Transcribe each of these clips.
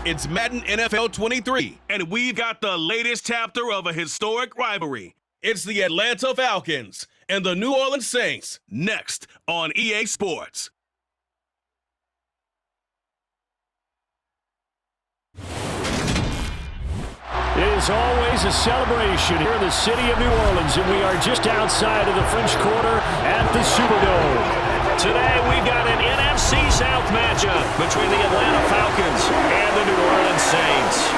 It's Madden NFL 23, and we've got the latest chapter of a historic rivalry. It's the Atlanta Falcons and the New Orleans Saints, next on EA Sports. It is always a celebration here in the city of New Orleans, and we are just outside of the French Quarter at the Superdome. Today, we've got an NFC South matchup between the Atlanta Falcons and the New Orleans Saints.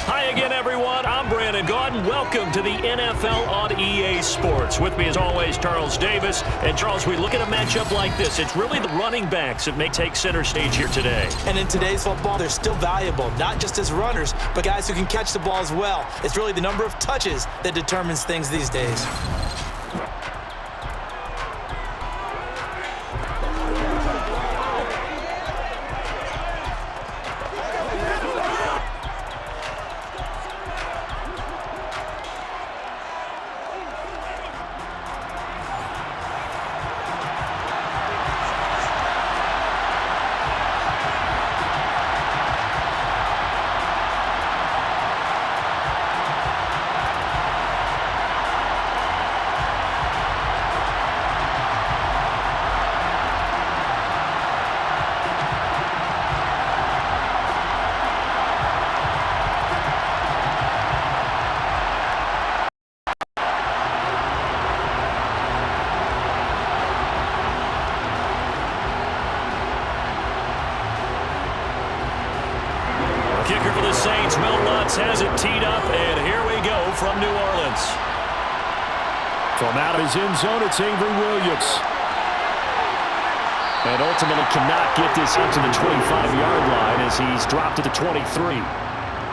Hi again, everyone. I'm Brandon Gaudin. Welcome to the NFL on EA Sports. With me, as always, Charles Davis. And, Charles, we look at a matchup like this. It's really the running backs that may take center stage here today. And in today's football, they're still valuable, not just as runners, but guys who can catch the ball as well. It's really the number of touches that determines things these days. Kicker for the Saints, Will Lutz has it teed up, and here we go from New Orleans. From out of his end zone, it's Avery Williams. And ultimately cannot get this into the 25-yard line as he's dropped to the 23.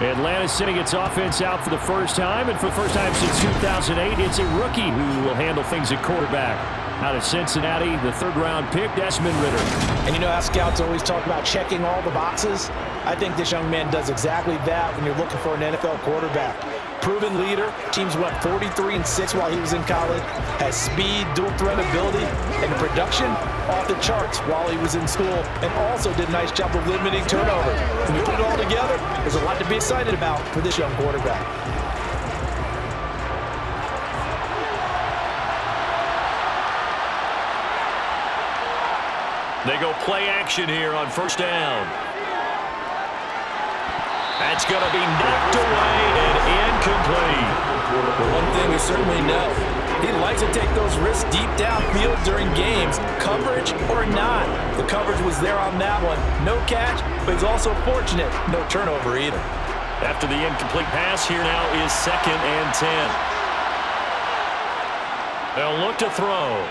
Atlanta sending its offense out for the first time, and for the first time since 2008, it's a rookie who will handle things at quarterback. Out of Cincinnati, the third-round pick, Desmond Ridder. And you know how scouts always talk about checking all the boxes? I think this young man does exactly that when you're looking for an NFL quarterback. Proven leader, teams went 43-6 while he was in college, has speed, dual threat ability, and production off the charts while he was in school, and also did a nice job of limiting turnovers. When you put it all together, there's a lot to be excited about for this young quarterback. They go play action here on first down. That's going to be knocked away and incomplete. One thing we certainly know, he likes to take those risks deep downfield during games, coverage or not. The coverage was there on that one. No catch, but he's also fortunate. No turnover either. After the incomplete pass, here now is 2nd and 10. They'll look to throw.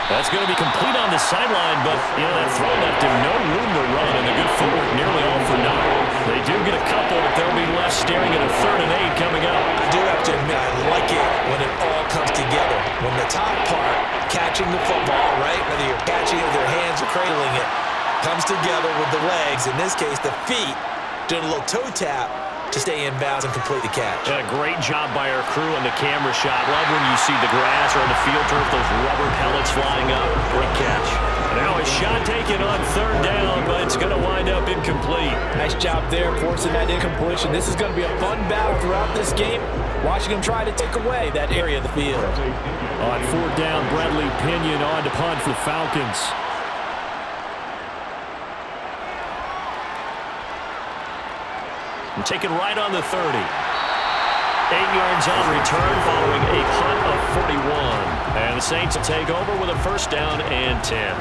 That's going to be complete on the sideline, but, that throw left him no room to run, and the good footwork nearly all for naught. They do get a couple, but they'll be left staring at a 3rd and 8 coming up. I do have to admit, I like it when it all comes together. When the top part, catching the football, right, whether you're catching it with your hands or cradling it, comes together with the legs, in this case the feet, doing a little toe tap to stay in bounds and complete the catch. Yeah, great job by our crew on the camera shot. Love when you see the grass or on the field turf, those rubber pellets flying up. Great catch. Now a shot taken on 3rd down, but it's going to wind up incomplete. Nice job there, forcing that incompletion. This is going to be a fun battle throughout this game. Watching him try to take away that area of the field. On 4th down, Bradley Pinion on to punt for the Falcons. Taken right on the 30. 8 yards on return following a punt of 41. And the Saints will take over with a 1st down and 10.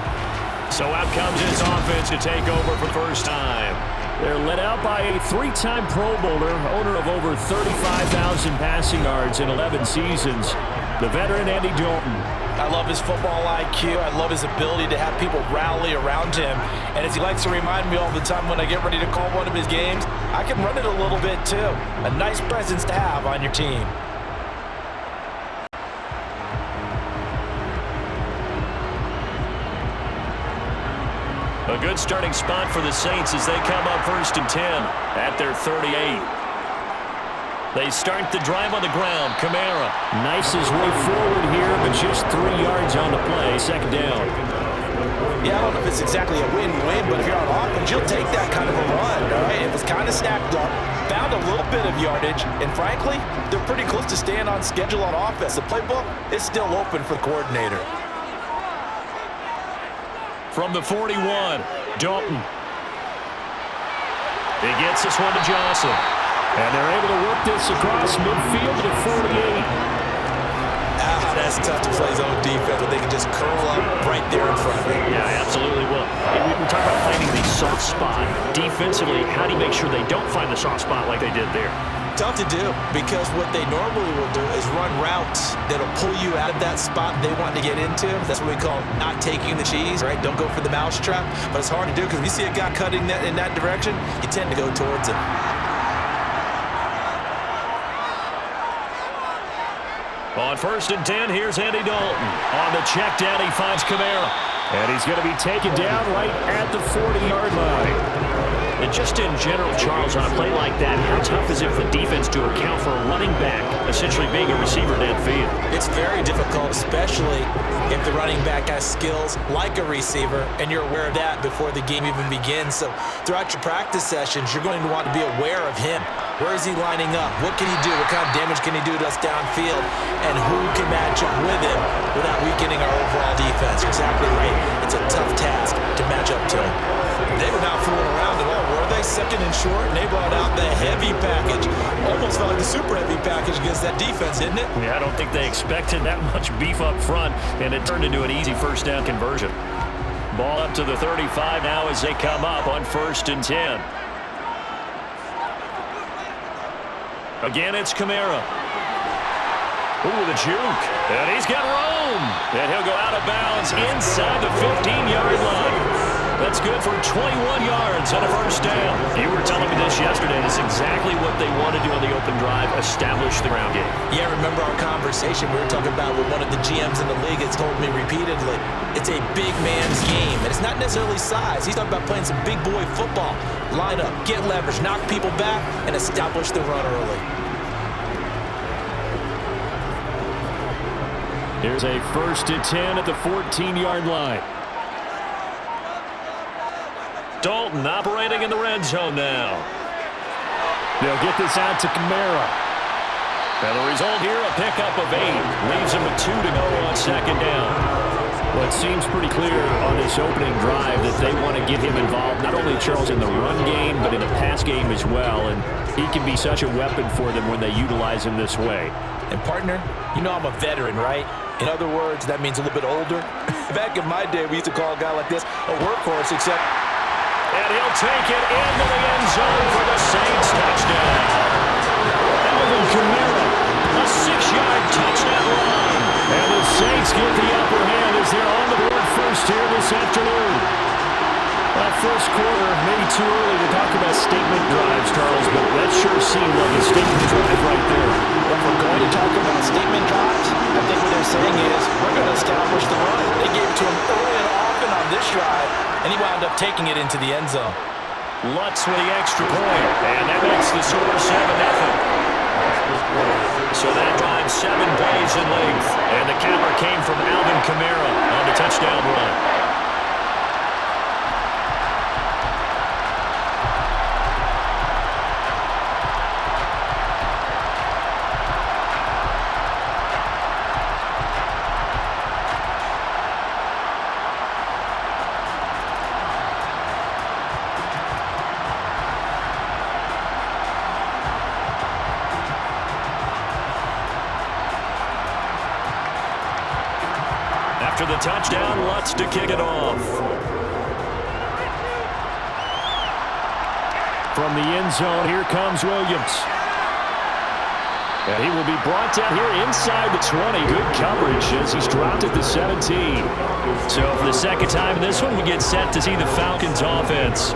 So out comes his offense to take over for the first time. They're led out by a 3-time Pro Bowler, owner of over 35,000 passing yards in 11 seasons, the veteran Andy Dalton. I love his football IQ. I love his ability to have people rally around him. And as he likes to remind me all the time when I get ready to call one of his games, I can run it a little bit too. A nice presence to have on your team. A good starting spot for the Saints as they come up 1st and 10 at their 38. They start the drive on the ground. Kamara knifes his way forward here, but just 3 yards on the play. Second down. Yeah, I don't know if it's exactly a win-win, but if you're on offense, you'll take that kind of a run, all right? It was kind of stacked up, found a little bit of yardage, and frankly, they're pretty close to staying on schedule on offense. The playbook is still open for the coordinator. From the 41, Dalton. He gets this one to Johnson. And they're able to work this across midfield to 48. That's tough to play zone defense, but they can just curl up right there in front of him. Yeah, absolutely will. We talk about finding the soft spot. Defensively, how do you make sure they don't find the soft spot like they did there? Tough to do, because what they normally will do is run routes that'll pull you out of that spot they want to get into. That's what we call not taking the cheese, right? Don't go for the mousetrap. But it's hard to do because if you see a guy cutting that in that direction, you tend to go towards him. On 1st and 10, here's Andy Dalton. On the check down, he finds Kamara. And he's going to be taken down right at the 40-yard line. And just in general, Charles, on a play like that, how tough is it for the defense to account for a running back essentially being a receiver downfield? It's very difficult, especially if the running back has skills like a receiver, and you're aware of that before the game even begins. So throughout your practice sessions, you're going to want to be aware of him. Where is he lining up? What can he do? What kind of damage can he do to us downfield? And who can match up with him without weakening our overall defense? You're exactly right. It's a tough task to match up to him. They were not fooling around at all, were they? Second and short, and they brought out the heavy package. Almost felt like the super heavy package against that defense, didn't it? Yeah, I don't think they expected that much beef up front, and it turned into an easy first down conversion. Ball up to the 35 now as they come up on 1st and 10. Again, it's Kamara. Ooh, the juke. And he's got room. And he'll go out of bounds inside the 15-yard line. That's good for 21 yards and a first down. You were telling me this yesterday. This is exactly what they want to do on the open drive, establish the ground game. Yeah, remember our conversation we were talking about with one of the GMs in the league has told me repeatedly, it's a big man's game. And it's not necessarily size. He's talking about playing some big boy football. Line up, get leverage, knock people back, and establish the run early. Here's a 1st and 10 at the 14-yard line. Dalton operating in the red zone now. They'll get this out to Kamara. And the result here, a pickup of 8. Leaves him with 2 to go on second down. Well, it seems pretty clear on this opening drive that they want to get him involved, not only, Charles, in the run game, but in the pass game as well. And he can be such a weapon for them when they utilize him this way. And partner, you know I'm a veteran, right? In other words, that means a little bit older. Back in my day, we used to call a guy like this a workhorse, except... And he'll take it into the end zone for the Saints touchdown. Alvin Kamara, a 6-yard touchdown run. And the Saints get the upper hand as they're on the board first here this afternoon. That first quarter, maybe too early to talk about statement drives, Charles, but that sure seemed like a statement drive right there. Well, if we're going to talk about statement drives, I think what they're saying is we're going to establish the run. They gave it to him early and often on this drive, and he wound up taking it into the end zone. Lutz with the extra point, and that makes the score 7-0. So that drive 7 plays in length, and the capper came from Alvin Kamara on the touchdown run. After the touchdown, Lutz to kick it off. From the end zone, here comes Williams. And he will be brought down here inside the 20. Good coverage as he's dropped at the 17. So for the second time in this one, we get set to see the Falcons offense.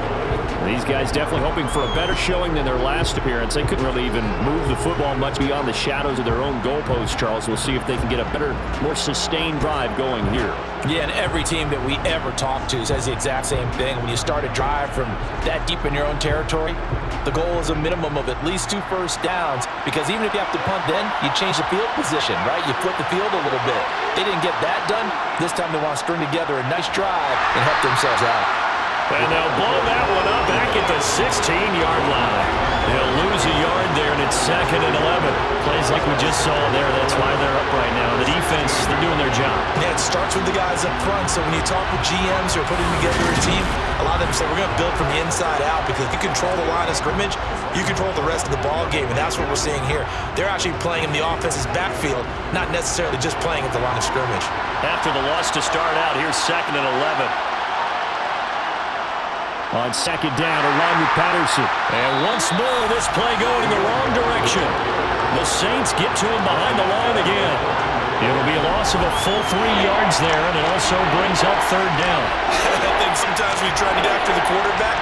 These guys definitely hoping for a better showing than their last appearance. They couldn't really even move the football much beyond the shadows of their own goalposts, Charles. We'll see if they can get a better, more sustained drive going here. Yeah, and every team that we ever talk to says the exact same thing. When you start a drive from that deep in your own territory, the goal is a minimum of at least 2 first downs, because even if you have to punt then, you change the field position, right? You flip the field a little bit. They didn't get that done. This time they want to string together a nice drive and help themselves out. And they'll blow that one up back at the 16-yard line. They'll lose a yard there, and it's 2nd and 11. Plays like we just saw there. That's why they're up right now. The defense, they're doing their job. Yeah, it starts with the guys up front. So when you talk with GMs who are putting together a team, a lot of them say we're going to build from the inside out, because if you control the line of scrimmage, you control the rest of the ball game, and that's what we're seeing here. They're actually playing in the offense's backfield, not necessarily just playing at the line of scrimmage. After the loss to start out, here's 2nd and 11. On 2nd down, along with Patterson. And once more, this play going in the wrong direction. The Saints get to him behind the line again. It'll be a loss of a full 3 yards there, and it also brings up 3rd down. I think sometimes we try to get after the quarterback.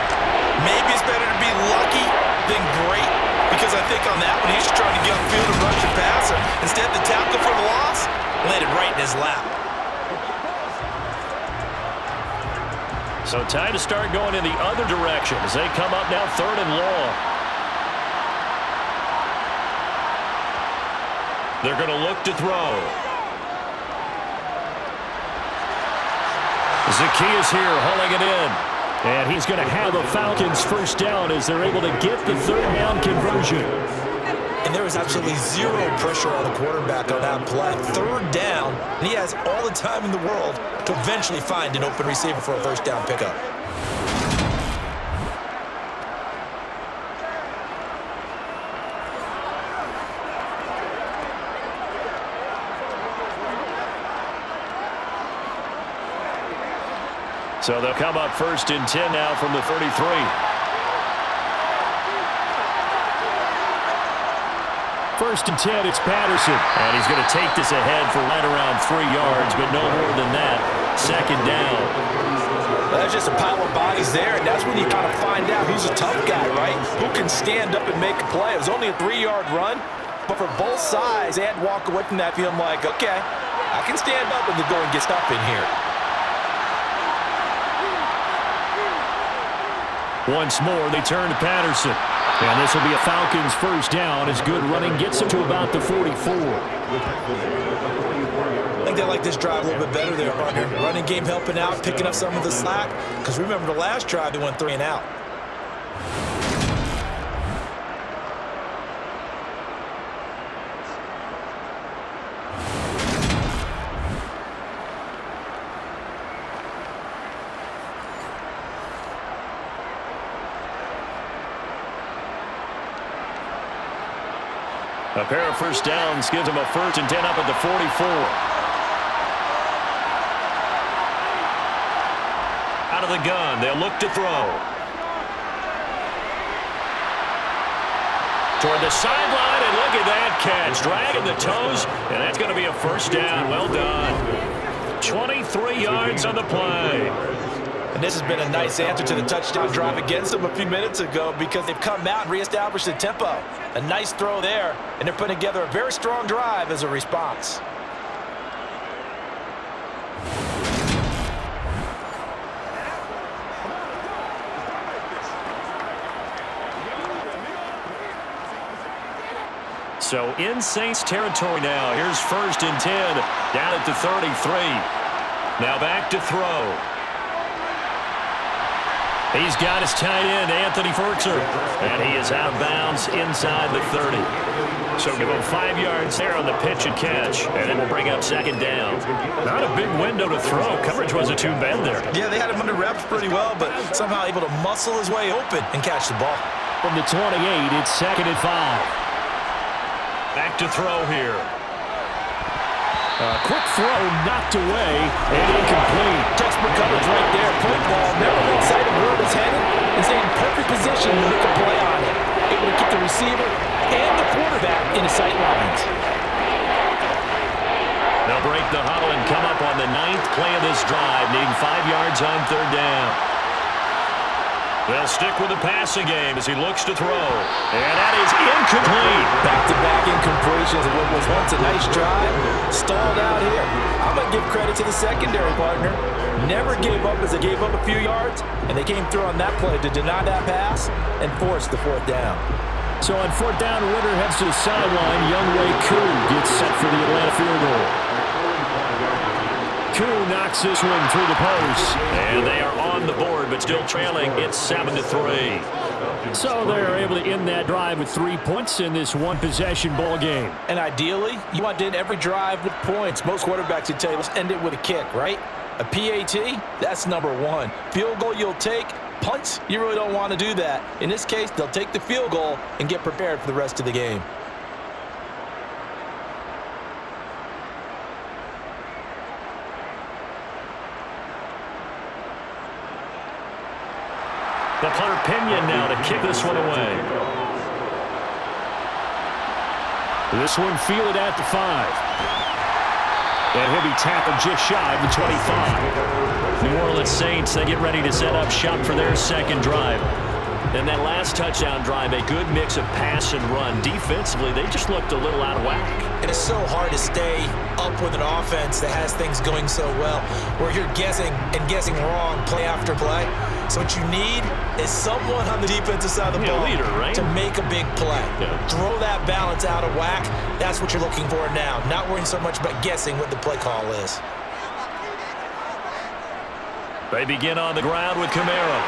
Maybe it's better to be lucky than great, because I think on that one, he's just trying to get upfield and rush the passer. Instead, the tackle for the loss landed right in his lap. So time to start going in the other direction as they come up now 3rd and long. They're going to look to throw. Zacchaeus here hauling it in. And he's going to have the Falcons first down as they're able to get the 3rd down conversion. And there was absolutely zero pressure on the quarterback on that play. 3rd down, and he has all the time in the world to eventually find an open receiver for a first down pickup. So they'll come up 1st and 10 now from the 33. First and 10, it's Patterson. And he's going to take this ahead for right around 3 yards, but no more than that. 2nd down. Well, there's just a pile of bodies there, and that's when you kind of find out who's a tough guy, right? Who can stand up and make a play. It was only a 3-yard run, but for both sides, they had to walk away from that feeling like, okay, I can stand up and go and get stuff in here. Once more, they turn to Patterson. And this will be a Falcons first down as good running gets them to about the 44. I think they like this drive a little bit better there, partner. Running game helping out, picking up some of the slack. Because remember the last drive, they went 3 and out. A pair of first downs gives them a 1st and 10 up at the 44. Out of the gun, they'll look to throw. Toward the sideline, and look at that catch. Dragging the toes, and that's going to be a first down. Well done. 23 yards on the play. And this has been a nice answer to the touchdown drive against them a few minutes ago, because they've come out and reestablished the tempo. A nice throw there, and they're putting together a very strong drive as a response. So in Saints territory now. Here's 1st and 10 down at the 33. Now back to throw. He's got his tight end, Anthony Furtzer, and he is out of bounds inside the 30. So give him 5 yards there on the pitch and catch, and then we'll bring up 2nd down. Not a big window to throw. Coverage wasn't too bad there. Yeah, they had him under reps pretty well, but somehow able to muscle his way open and catch the ball. From the 28, it's 2nd and 5. Back to throw here. Quick throw knocked away and incomplete. Textbook coverage right there. Point ball, never lost sight of where it was headed, and stayed in perfect position to make a play on it. Able to keep the receiver and the quarterback in the sight lines. They'll break the huddle and come up on the 9th play of this drive, needing 5 yards on 3rd down. They'll stick with the passing game as he looks to throw. And that is incomplete. Back-to-back incompletions of what was once a nice drive. Stalled out here. I'm going to give credit to the secondary partner. Never gave up as they gave up a few yards, and they came through on that play to deny that pass and force the fourth down. So on fourth down, Ritter heads to the sideline. Younghoe Koo gets set for the Atlanta field goal. Koo knocks this one through the post. And they are on the board, but still trailing. It's 7-3. So they're able to end that drive with 3 points in this one-possession ball game. And ideally, you want to end every drive with points. Most quarterbacks would tell you, let's end it with a kick, right? A PAT, that's number one. Field goal you'll take. Punts, you really don't want to do that. In this case, they'll take the field goal and get prepared for the rest of the game. The punter Pinion now to kick this one away. This one fielded at the 5. And he'll be tackled just shy of the 25. New Orleans Saints, they get ready to set up shop for their second drive. And that last touchdown drive, a good mix of pass and run. Defensively, they just looked a little out of whack. And it's so hard to stay up with an offense that has things going so well, where you're guessing and guessing wrong play after play. So what you need is someone on the defensive side of the ball leader, right? to make a big play. Yeah. Throw that balance out of whack. That's what you're looking for now. Not worrying so much about guessing what the play call is. They begin on the ground with Kamara.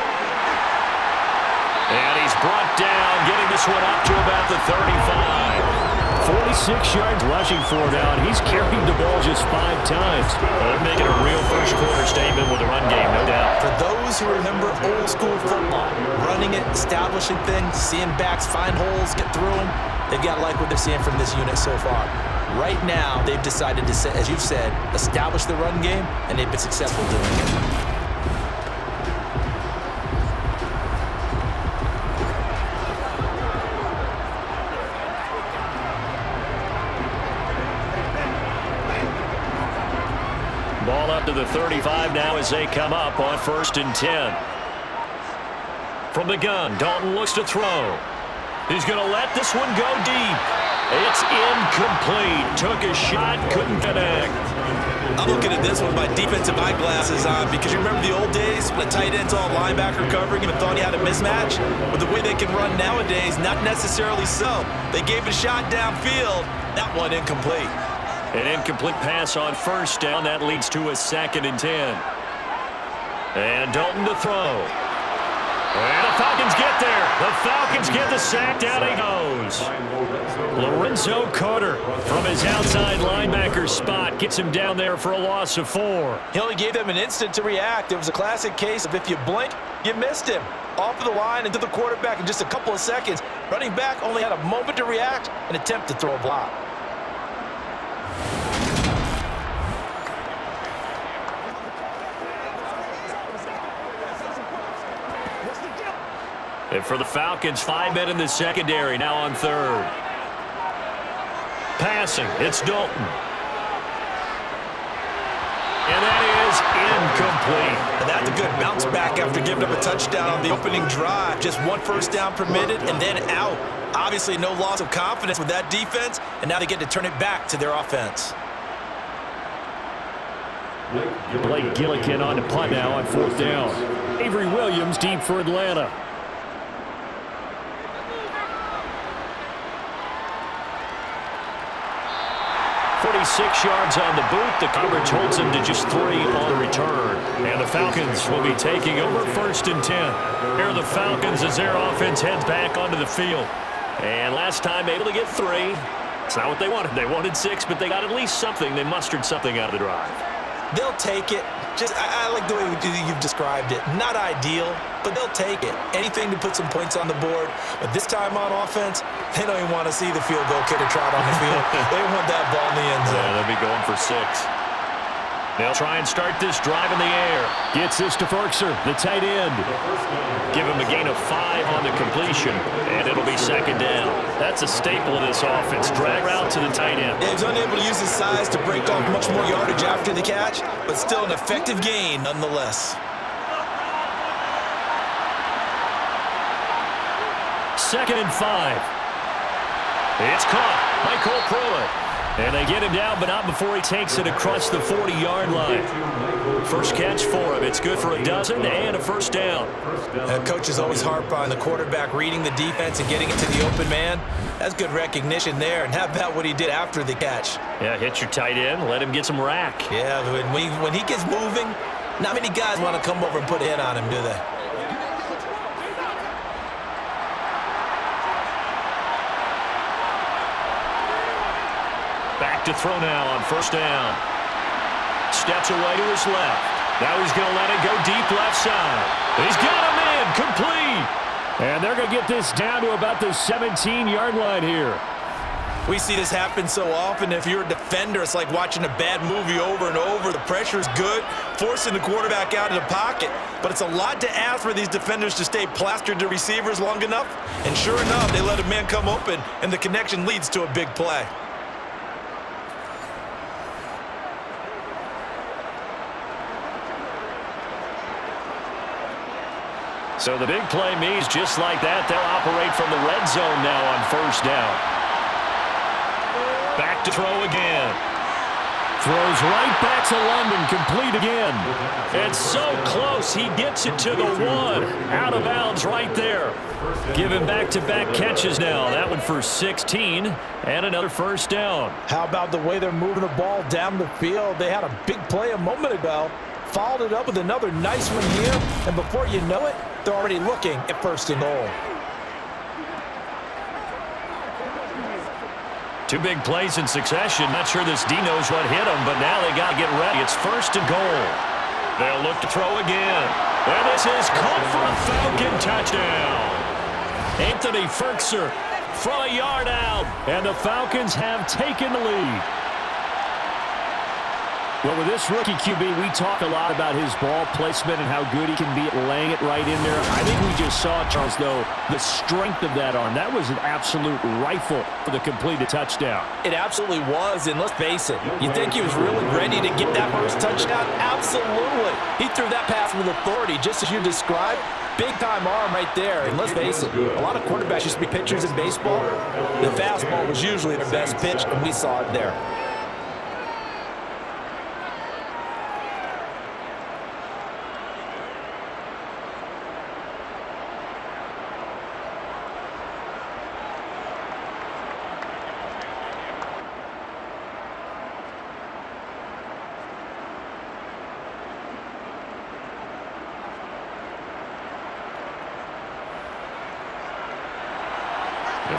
And he's brought down, getting this one up to about the 35. 46 yards rushing for now, and he's carried the ball just 5 times. They're making a real first-quarter statement with the run game, no doubt. For those who remember old-school football, running it, establishing things, seeing backs find holes, get through them, they've got to like what they're seeing from this unit so far. Right now, they've decided to, as you've said, establish the run game, and they've been successful doing it. Ball up to the 35 now as they come up on 1st and 10. From the gun, Dalton looks to throw. He's going to let this one go deep. It's incomplete. Took a shot, couldn't connect. I'm looking at this one with my defensive eyeglasses on because you remember the old days when a tight end's all linebacker covering him and thought he had a mismatch? With the way they can run nowadays, not necessarily so. They gave a shot downfield. That one incomplete. An incomplete pass on 1st down. That leads to a 2nd and 10. And Dalton to throw. And the Falcons get there. The Falcons get the sack. Down he goes. Lorenzo Carter from his outside linebacker spot gets him down there for a loss of 4. He only gave them an instant to react. It was a classic case of if you blink, you missed him. Off of the line into the quarterback in just a couple of seconds. Running back only had a moment to react and attempt to throw a block. And for the Falcons, 5 men in the secondary, now on 3rd. Passing, it's Dalton. And that is incomplete. And that's a good bounce back after giving up a touchdown on the opening drive. Just 1 first down permitted and then out. Obviously no loss of confidence with that defense, and now they get to turn it back to their offense. Blake Gillikin on the punt now on 4th down. Avery Williams deep for Atlanta. 46 yards on the boot. The coverage holds him to just 3 on the return. And the Falcons will be taking over 1st and 10. Here are the Falcons as their offense heads back onto the field. And last time able to get 3. It's not what they wanted. They wanted 6, but they got at least something. They mustered something out of the drive. They'll take it. I like the way you've described it. Not ideal, but they'll take it. Anything to put some points on the board. But this time on offense, they don't even want to see the field goal kicker trot on the field. They want that ball in the end zone. Yeah, they'll be going for 6. They'll try and start this drive in the air. Gets this to Ferkser, the tight end. Give him a gain of 5 on the completion, and it'll be 2nd down. That's a staple of this offense. Drag route to the tight end. Yeah, he's unable to use his size to break off much more yardage after the catch, but still an effective gain nonetheless. 2nd and 5. It's caught by Cole Pruitt. And they get him down, but not before he takes it across the 40-yard line. First catch for him. It's good for a dozen and a first down. Coaches always harp on the quarterback reading the defense and getting it to the open man. That's good recognition there. And how about what he did after the catch? Yeah, hit your tight end. Let him get some rack. Yeah, when he gets moving, not many guys want to come over and put a hit on him, do they? Back to throw now on first down. Steps away to his left. Now he's going to let it go deep left side. He's got him in, complete. And they're going to get this down to about the 17-yard line here. We see this happen so often. If you're a defender, it's like watching a bad movie over and over. The pressure is good, forcing the quarterback out of the pocket. But it's a lot to ask for these defenders to stay plastered to receivers long enough. And sure enough, they let a man come open, and the connection leads to a big play. So the big play means just like that, they'll operate from the red zone now on first down. Back to throw again. Throws right back to London, complete again. It's so close, he gets it to the 1. Out of bounds right there. Giving back-to-back catches now. That one for 16 and another first down. How about the way they're moving the ball down the field? They had a big play a moment ago. Followed it up with another nice one here, and before you know it, they're already looking at first and goal. Two big plays in succession. Not sure this D knows what hit him, but now they got to get ready. It's first and goal. They'll look to throw again. And this is caught for a Falcon touchdown. Anthony Ferkser from a yard out, and the Falcons have taken the lead. Well, with this rookie QB, we talk a lot about his ball placement and how good he can be at laying it right in there. I think we just saw, Charles, though, the strength of that arm. That was an absolute rifle for the completed touchdown. It absolutely was, and let's face it, you think he was really ready to get that first touchdown? Absolutely. He threw that pass with authority, just as you described. Big-time arm right there, and let's face it, a lot of quarterbacks used to be pitchers in baseball. The fastball was usually their best pitch, and we saw it there.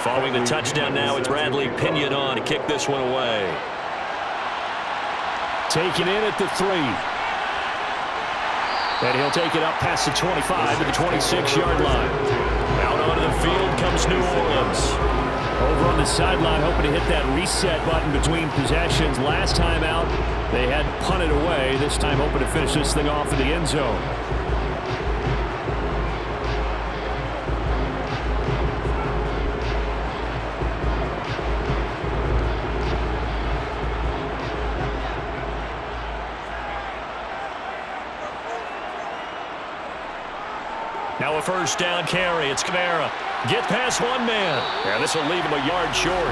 Following the touchdown now, it's Bradley Pinion to kick this one away. Taken in at the 3. And he'll take it up past the 25 to the 26-yard line. Out onto the field comes New Orleans. Over on the sideline, hoping to hit that reset button between possessions. Last time out, they had punted away. This time hoping to finish this thing off in the end zone. Now a first down carry. It's Kamara. Get past one man. Yeah, this will leave him a yard short.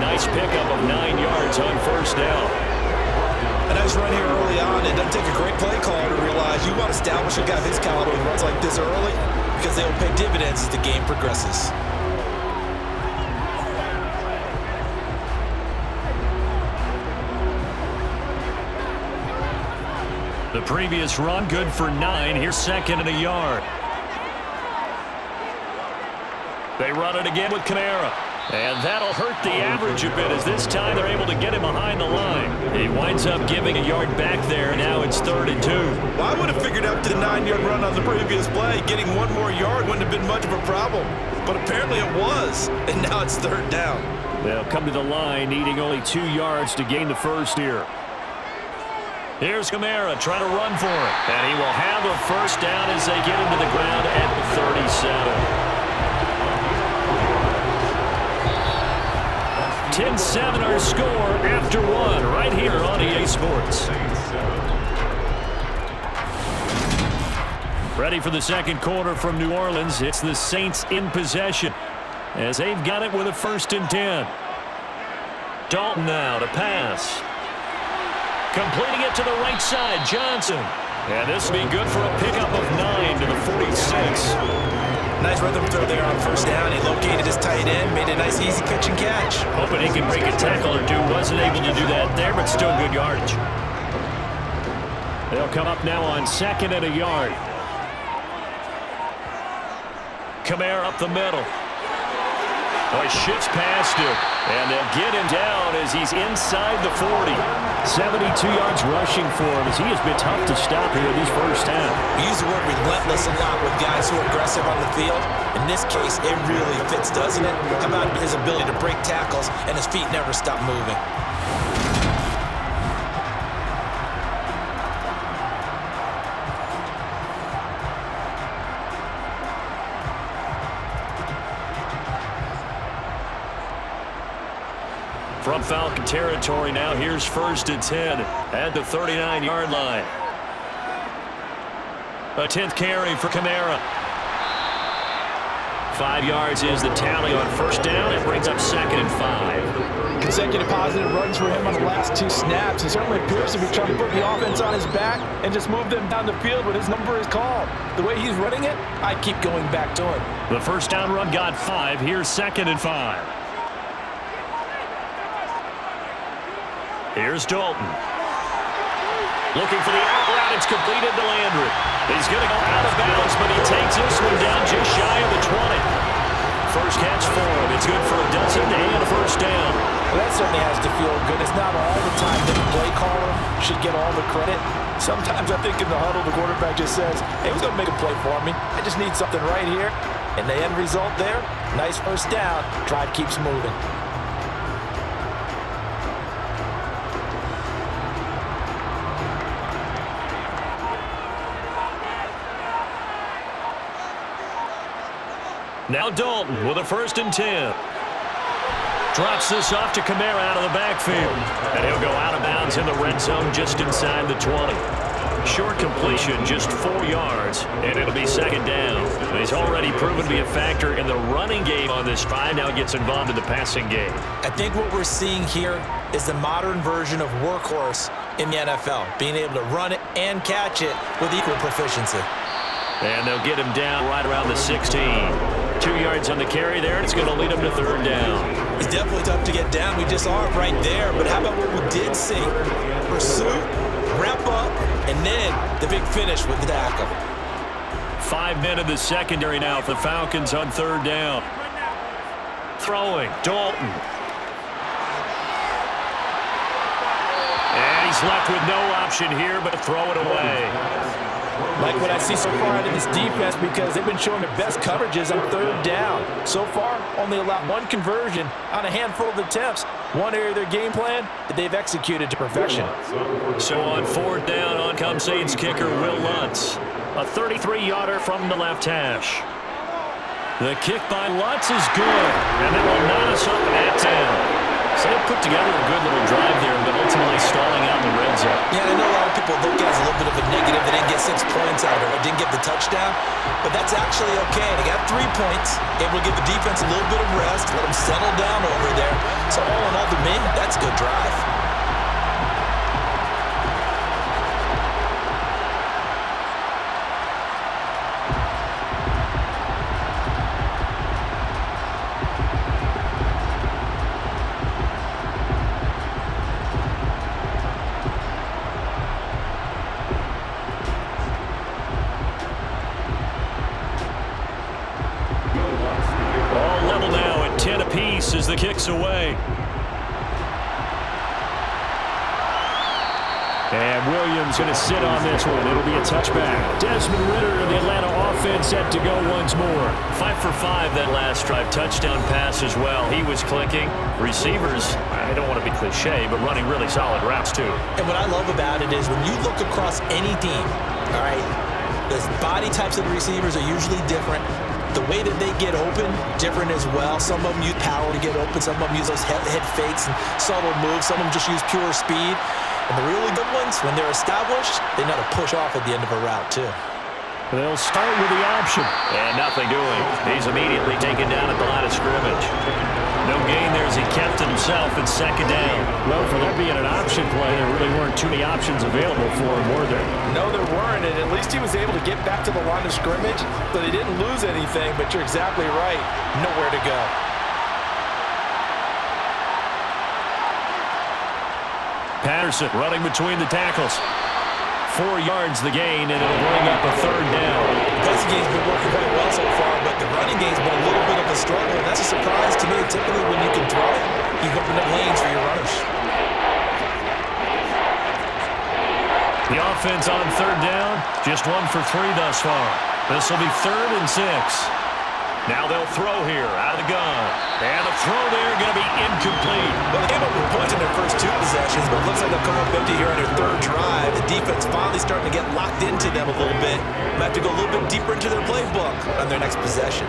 Nice pickup of 9 yards on first down. A nice run here early on. It doesn't take a great play caller to realize you want to establish a guy of his caliber with runs like this early because they will pay dividends as the game progresses. The previous run good for 9. Here's second and a yard. They run it again with Kamara. And that'll hurt the average a bit as this time they're able to get him behind the line. He winds up giving a yard back there. Now it's 3rd and 2. Well, I would have figured after the 9-yard run on the previous play, getting one more yard wouldn't have been much of a problem. But apparently it was. And now it's 3rd down. They'll come to the line needing only 2 yards to gain the first here. Here's Kamara trying to run for it. And he will have a first down as they get him to the ground at the 37. 10-7 our score after 1 right here on EA Sports. Ready for the second quarter from New Orleans. It's the Saints in possession. as they've got it with a 1st and 10. Dalton now to pass. Completing it to the right side, Johnson. And this will be good for a pickup of 9 to the 46. Nice rhythm throw there on 1st down. He located his tight end, made a nice easy pitch and catch. Hoping he can break a tackle or two. Wasn't able to do that there, but still good yardage. They'll come up now on 2nd and a yard. Kamara up the middle. Oh, he shifts past him, and they'll get him down as he's inside the 40. 72 yards rushing for him as he has been tough to stop here in this first half. We use the word relentless a lot with guys who are aggressive on the field. In this case, it really fits, doesn't it? How about his ability to break tackles and his feet never stop moving? From Falcon territory now, here's 1st and 10 at the 39-yard line. A 10th carry for Kamara. 5 yards is the tally on 1st down. It brings up 2nd and 5. Consecutive positive runs for him on the last 2 snaps. He certainly appears to be trying to put the offense on his back and just move them down the field when his number is called. The way he's running it, I keep going back to him. The 1st down run got 5. Here's 2nd and 5. Here's Dalton. Looking for the out route. It's completed to Landry. He's going to go out of bounds, but he takes this one down just shy of the 20. First catch for him. It's good for a dozen and a 1st down. Well, that certainly has to feel good. It's not all the time that the play caller should get all the credit. Sometimes I think in the huddle, the quarterback just says, hey, who's going to make a play for me? I just need something right here. And the end result there, nice 1st down. Drive keeps moving. Now Dalton with a 1st and 10. Drops this off to Kamara out of the backfield. And he'll go out of bounds in the red zone just inside the 20. Short completion, just 4 yards, and it'll be 2nd down. He's already proven to be a factor in the running game on this drive. Now he gets involved in the passing game. I think what we're seeing here is the modern version of workhorse in the NFL, being able to run it and catch it with equal proficiency. And they'll get him down right around the 16. 2 yards on the carry there, and it's going to lead him to 3rd down. It's definitely tough to get down. We just saw it right there. But how about what we did see? Pursuit, wrap up, and then the big finish with the tackle. 5 men in the secondary now for the Falcons on 3rd down. Throwing, Dalton. And he's left with no option here but to throw it away. Like what I see so far out of this defense, because they've been showing their best coverages on 3rd down. So far, only allowed 1 conversion on a handful of attempts. One area of their game plan that they've executed to perfection. So on 4th down, on comes Saints kicker Will Lutz. A 33-yarder from the left hash. The kick by Lutz is good, and that will knot us up at 10. So they put together a good little drive there, but ultimately stalling out in the red zone. Yeah, I know a lot of people look at it as a little bit of a negative. They didn't get 6 points out of it, didn't get the touchdown. But that's actually okay. They got 3 points, able to give the defense a little bit of rest, let them settle down over there. So all in all, to me, that's a good drive. As the kick's away. And Williams going to sit on this one. It'll be a touchback. Desmond Ridder of the Atlanta offense set to go once more. 5 for 5 that last drive. Touchdown pass as well. He was clicking. Receivers, I don't want to be cliche, but running really solid routes too. And what I love about it is when you look across any team, all right, the body types of the receivers are usually different. The way that they get open, different as well. Some of them use power to get open. Some of them use those head fakes and subtle moves. Some of them just use pure speed. And the really good ones, when they're established, they know how to push off at the end of a route, too. They'll start with the option. And nothing doing. He's immediately taken down at the line of scrimmage. No gain there as he kept it himself at second down. Well, for that being an option play, there really weren't too many options available for him, were there? No, there weren't, and at least he was able to get back to the line of scrimmage, so he didn't lose anything, but you're exactly right. Nowhere to go. Patterson running between the tackles. 4 yards the gain, and it'll bring up a third down. The passing game's been working quite well so far, but the running game's been a little bit of a struggle, and that's a surprise to me. Typically, when you can throw it, you've opened up lanes for your runners. The offense on third down, just 1 for 3 thus far. This will be 3rd and 6. Now they'll throw here out of the gun. And the throw there going to be incomplete. Well, they came up with points in their first 2 possessions, but it looks like they'll come up empty here on their 3rd drive. The defense finally starting to get locked into them a little bit. Might have to go a little bit deeper into their playbook on their next possession.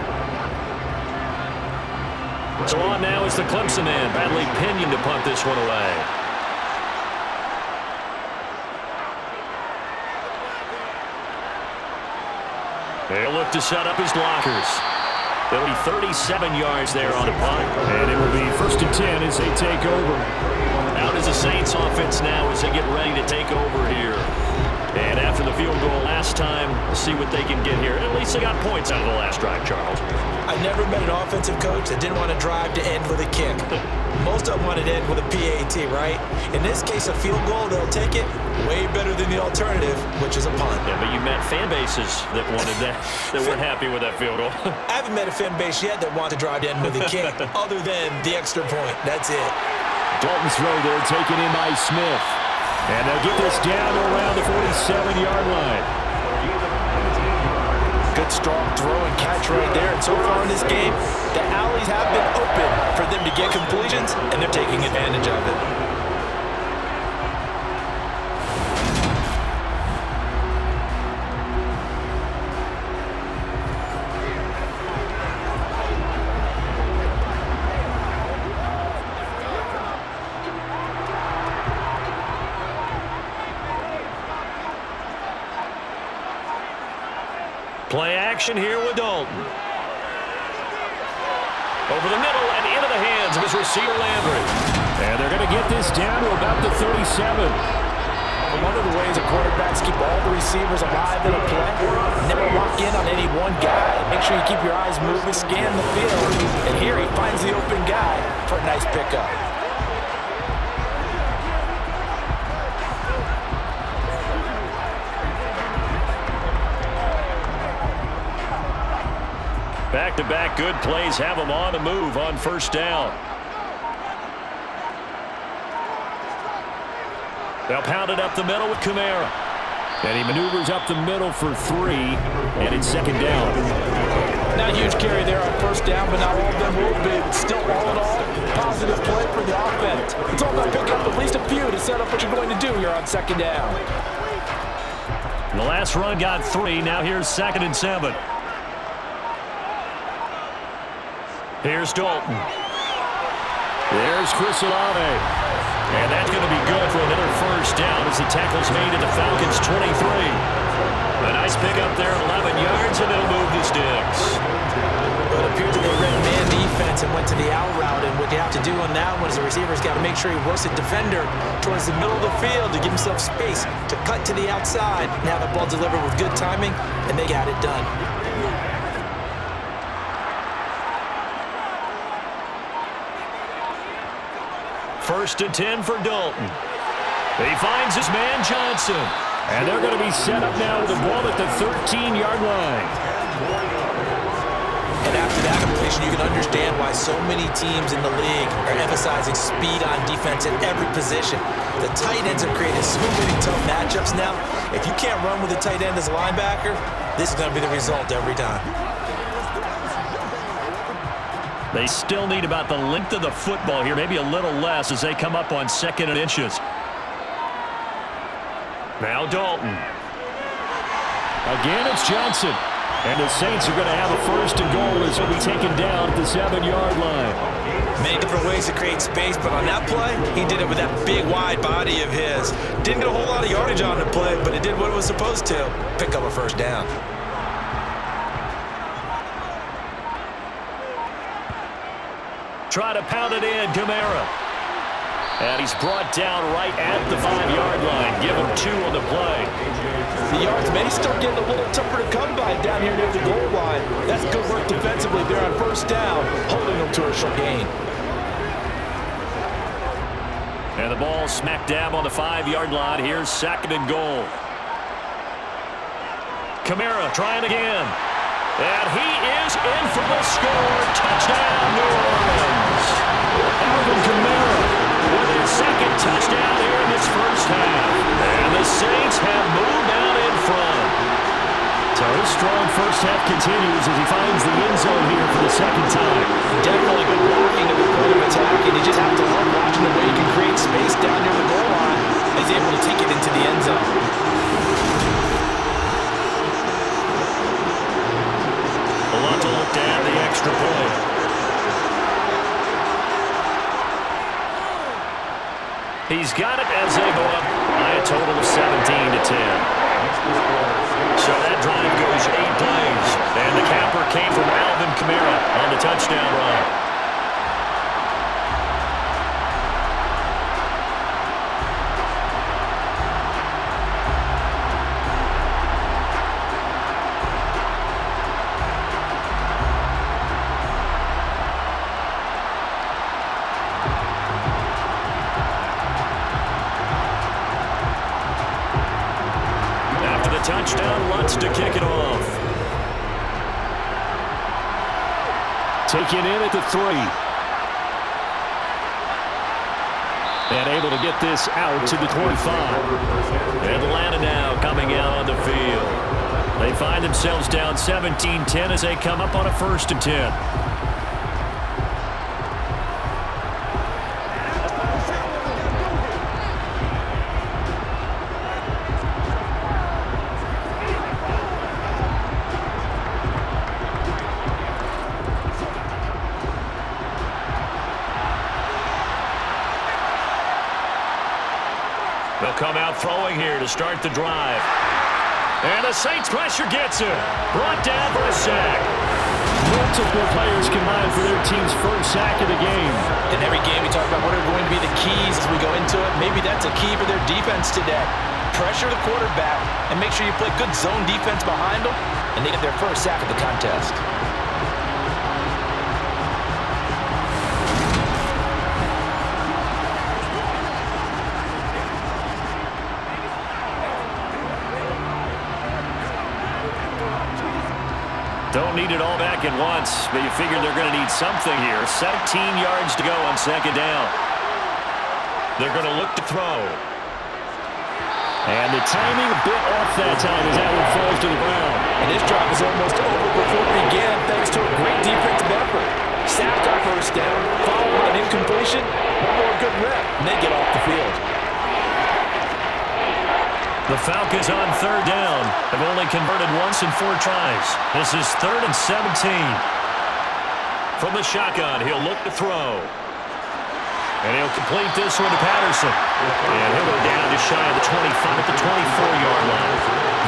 So on now is the Clemson man, Bradley Pinion, to punt this one away. They'll look to set up his blockers. It'll be 37 yards there on a punt. And it will be 1st and 10 as they take over. Out is the Saints offense now as they get ready to take over here. And after the field goal last time, we'll see what they can get here. At least they got points out of the last drive, Charles. I never met an offensive coach that didn't want to drive to end with a kick. Most of them wanted to end with a PAT, right? In this case, a field goal, they'll take it way better than the alternative, which is a punt. Yeah, but you met fan bases that wanted that, that weren't happy with that field goal. I haven't met a fan base yet that wants to drive to end with a kick, other than the extra point. That's it. Dalton's throw there taken in by Smith. And they'll get this down to around the 47-yard line. Good strong throw and catch right there. And so far in this game, the alleys have been open for them to get completions, and they're taking advantage of it. Play action here with Dalton. Over the middle and into the hands of his receiver, Landry. And they're going to get this down to about the 37. One of the ways that quarterbacks keep all the receivers alive in a play, never lock in on any one guy. Make sure you keep your eyes moving, scan the field. And here he finds the open guy for a nice pickup. Back-to-back good plays have him on the move on 1st down. They'll pound it up the middle with Kamara. And he maneuvers up the middle for 3, and it's 2nd down. Not a huge carry there on 1st down, but not all of them will be. Still, all in all, positive play for the offense. It's all about picking up at least a few to set up what you're going to do here on 2nd down. The last run got 3. Now here's 2nd and 7. Here's Dalton. There's Chris Olave. And that's going to be good for another 1st down as the tackle's made at the Falcons' 23. A nice pickup there, 11 yards, and it'll move the sticks. Well, it appears that they read man defense and went to the out route, and what you have to do on that one is the receiver's got to make sure he works the defender towards the middle of the field to give himself space to cut to the outside. Now the ball delivered with good timing, and they got it done. 1st and 10 for Dalton. He finds his man Johnson. And they're going to be set up now with the ball at the 13-yard line. And after that completion, you can understand why so many teams in the league are emphasizing speed on defense at every position. The tight ends have created so many tough matchups now. If you can't run with a tight end as a linebacker, this is going to be the result every time. They still need about the length of the football here, maybe a little less as they come up on 2nd and inches. Now Dalton. Again, it's Johnson. And the Saints are going to have a 1st and goal as he'll be taken down at the 7-yard line. Many different ways to create space, but on that play, he did it with that big, wide body of his. Didn't get a whole lot of yardage on the play, but it did what it was supposed to. Pick up a 1st down. try to pound it in. Kamara. And he's brought down right at the 5-yard line. Give him 2 on the play. The yards may start getting a little tougher to come by down here near the goal line. That's good work defensively. They're on first down, holding them to a short gain. And the ball smack dab on the 5-yard line. Here's 2nd and goal. Kamara trying again. And he is in for the score. Touchdown, New Orleans. Alvin Kamara with his 2nd touchdown here in this first half. And the Saints have moved out in front. So his strong first half continues as he finds the end zone here for the 2nd time. Definitely good blocking at the point of attack, and you just have to love watching the way he can create space down near the goal line. He's able to take it into the end zone. A lot to look to add the extra point. He's got it as they go up by a total of 17-10. So that drive goes 8 plays. And the capper came from Alvin Kamara on the touchdown run. Touchdown, Lutz to kick it off. Taken in at the 3. And able to get this out to the 25. Atlanta now coming out on the field. They find themselves down 17-10 as they come up on a 1st and 10. They'll come out throwing here to start the drive. And the Saints pressure gets him. Brought down for a sack. Multiple players combined for their team's first sack of the game. In every game, we talk about what are going to be the keys as we go into it. Maybe that's a key for their defense today. Pressure the quarterback and make sure you play good zone defense behind them, and they get their first sack of the contest. Don't need it all back at once, but you figure they're going to need something here. 17 yards to go on 2nd down. They're going to look to throw. And the timing a bit off that time as that one falls to the ground. And this drive is almost over before it began thanks to a great defensive effort. Sacked on first down, followed by an incompletion, one more good rep, and they get off the field. The Falcons on 3rd down have only converted once in 4 tries. This is 3rd and 17. From the shotgun, he'll look to throw. And he'll complete this one to Patterson. And he'll go down just shy of the 25 at the 24-yard line.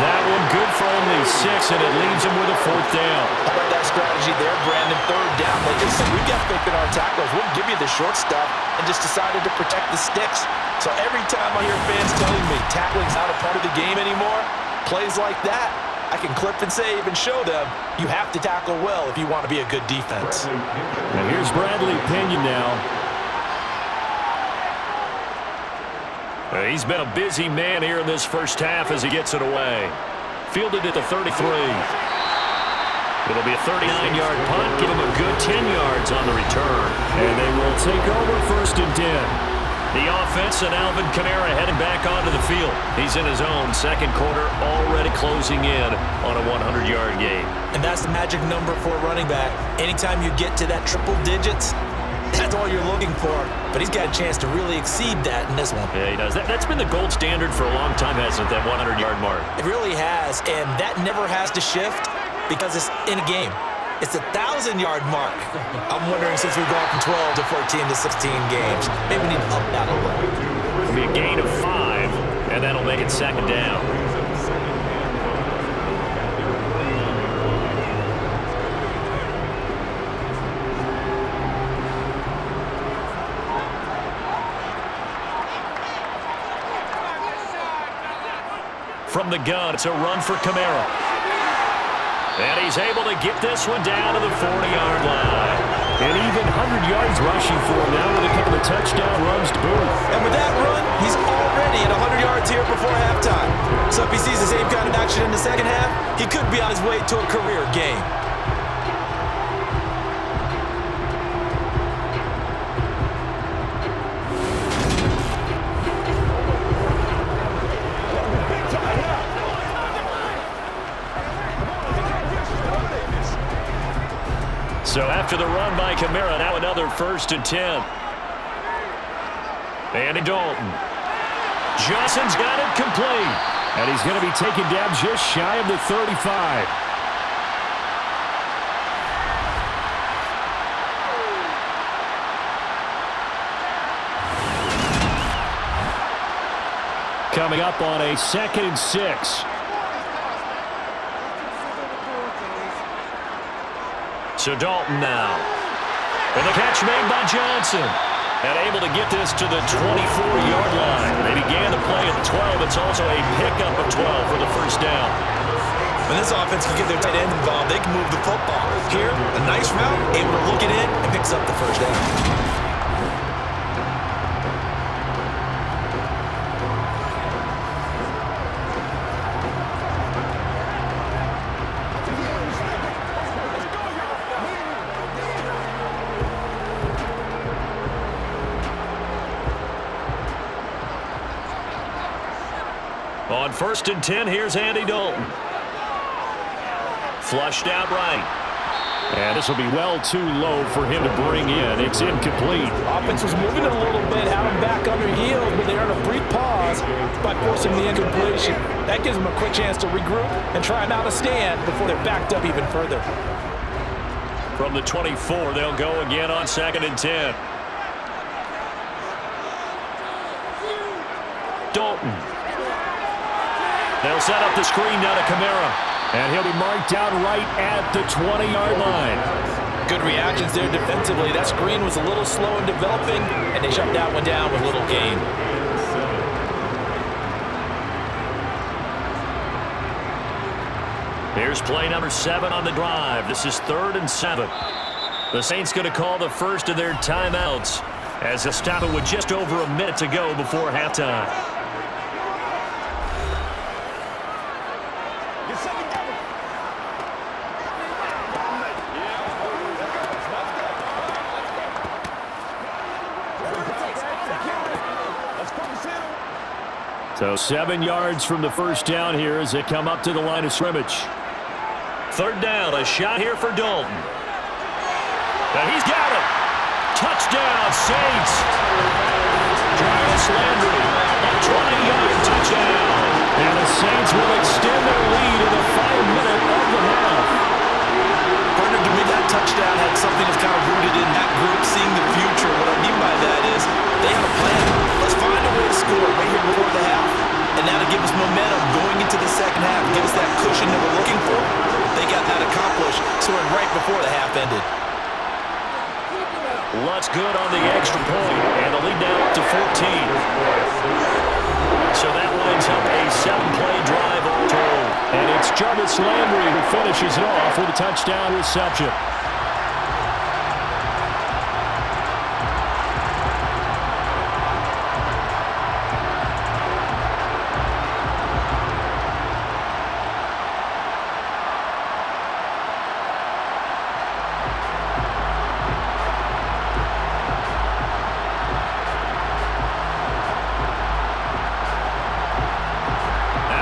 That one good for only 6, and it leaves him with a 4th down. How about that strategy there, Brandon? 3rd down. They just said, we've got faith in our tackles. We'll give you the short stuff, and just decided to protect the sticks. So every time I hear fans telling me tackling's not a part of the game anymore, plays like that, I can clip and save and show them you have to tackle well if you want to be a good defense. And here's Bradley Pinion now. He's been a busy man here in this first half as he gets it away. Fielded at the 33. It'll be a 39-yard punt. Give him a good 10 yards on the return. And they will take over 1st and 10. The offense and Alvin Kamara heading back onto the field. He's in his own 2nd quarter, already closing in on a 100-yard game. And that's the magic number for a running back. Anytime you get to that triple digits, that's all you're looking for. But he's got a chance to really exceed that in this one. Yeah, he does. That's been the gold standard for a long time, hasn't it, that 100-yard mark? It really has, and that never has to shift because it's in a game. It's a 1,000-yard mark. I'm wondering, since we've gone from 12 to 14 to 16 games, maybe we need to up that a little. It'll be a gain of 5, and that'll make it 2nd down. From the gun, it's a run for Kamara. And he's able to get this one down to the 40-yard line. And even 100 yards rushing for him now with a couple of touchdown runs to boot. And with that run, he's already at 100 yards here before halftime. So if he sees the same kind of action in the second half, he could be on his way to a career game. So after the run by Kamara, now another 1st and 10. Andy Dalton. Johnson's got it complete. And he's going to be taken down just shy of the 35. Coming up on a 2nd and 6. So Dalton now. And the catch made by Johnson. And able to get this to the 24-yard line. They began the play at 12. It's also a pickup of 12 for the first down. When this offense can get their tight end involved, they can move the football. Here, a nice route, able to look it in, and picks up the first down. On 1st and 10, here's Andy Dalton. Flushed out right. And this will be well too low for him to bring in. It's incomplete. Offense was moving a little bit out and back on their heels, but they're in a brief pause by forcing the incompletion. That gives them a quick chance to regroup and try and out a stand before they're backed up even further. From the 24, they'll go again on 2nd and 10. Dalton. They'll set up the screen now to Kamara. And he'll be marked down right at the 20-yard line. Good reactions there defensively. That screen was a little slow in developing, and they shut that one down with little gain. Here's play number 7 on the drive. This is 3rd and 7. The Saints going to call the first of their timeouts as they stop it with just over a minute to go before halftime. So 7 yards from the first down here as they come up to the line of scrimmage. 3rd down, a shot here for Dalton. And he's got it. Touchdown, Saints. Jarvis Landry, a 20-yard touchdown. And the Saints will extend their lead in the final minute of the half. Partner, to me, that touchdown had something that's kind of rooted in that group, seeing the future. What I mean by that is they have a plan. Let's find a way to score right here before the half. And now to give us momentum going into the second half, give us that cushion that we're looking for. They got that accomplished, scoring right before the half ended. Lutz good on the extra point, and the lead now up to 14. So that lines up a 7-play drive all told. And it's Jarvis Landry who finishes it off with a touchdown reception.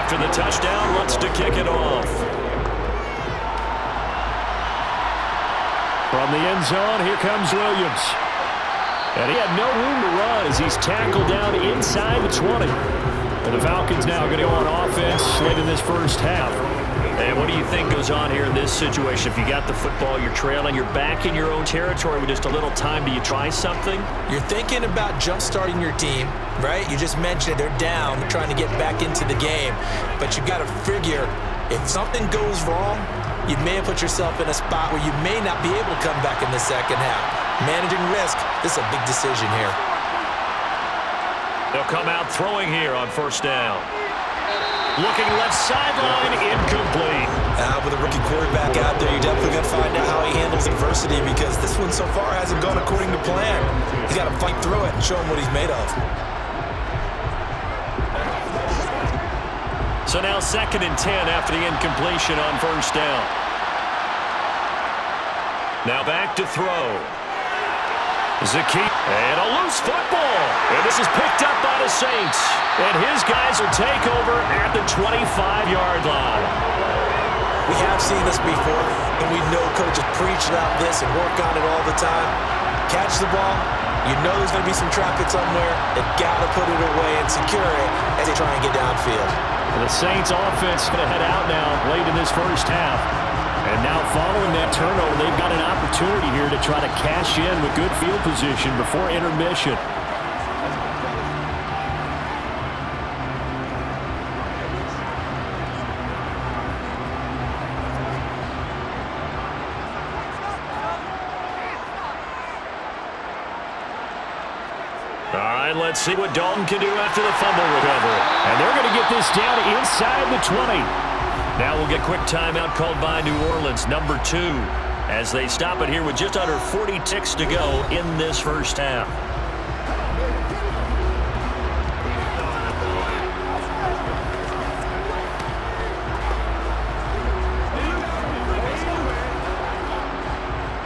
After the touchdown, Lutz to kick it off. From the end zone, here comes Williams. And he had no room to run as he's tackled down inside the 20. And the Falcons now going to go on offense late in this first half. And what do you think goes on here in this situation? If you got the football, you're trailing, you're back in your own territory with just a little time. Do you try something? You're thinking about jump-starting your team, right? You just mentioned it. They're down, trying to get back into the game. But you've got to figure, if something goes wrong, you may have put yourself in a spot where you may not be able to come back in the second half. Managing risk, this is a big decision here. They'll come out throwing here on 1st down. Looking left sideline, incomplete. With a rookie quarterback out there, you're definitely going to find out how he handles adversity, because this one so far hasn't gone according to plan. He's got to fight through it and show him what he's made of. So now 2nd and 10 after the incompletion on first down. Now back to throw. Zaki, and a loose football. And this is picked up by the Saints. And his guys will take over at the 25-yard line. We have seen this before, and we know coaches preach about this and work on it all the time. Catch the ball. You know there's going to be some traffic somewhere. They've got to put it away and secure it as they try and get downfield. The Saints offense going to head out now late in this first half. And now following that turnover, they've got an opportunity here to try to cash in with good field position before intermission. All right, let's see what Dalton can do after the fumble recovery. And they're going to get this down inside the 20. Now we'll get quick timeout called by New Orleans, number 2, as they stop it here with just under 40 ticks to go in this first half.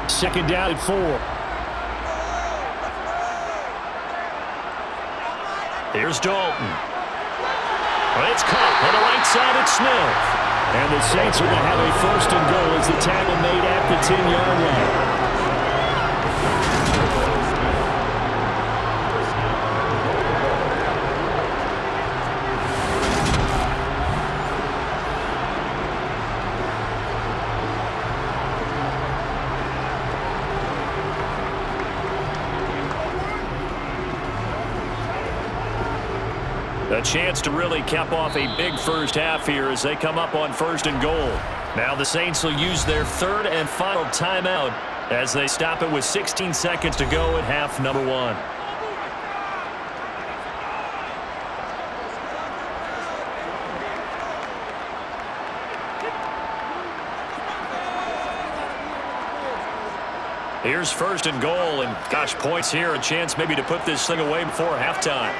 Second down at 4. Here's Dalton. It's caught on the right side at Smith. And the Saints are going to have a first and goal as the tackle made at the 10-yard line. A chance to really cap off a big first half here as they come up on first and goal. Now the Saints will use their 3rd and final timeout as they stop it with 16 seconds to go at half number 1. Here's first and goal, and gosh, points here, a chance maybe to put this thing away before halftime.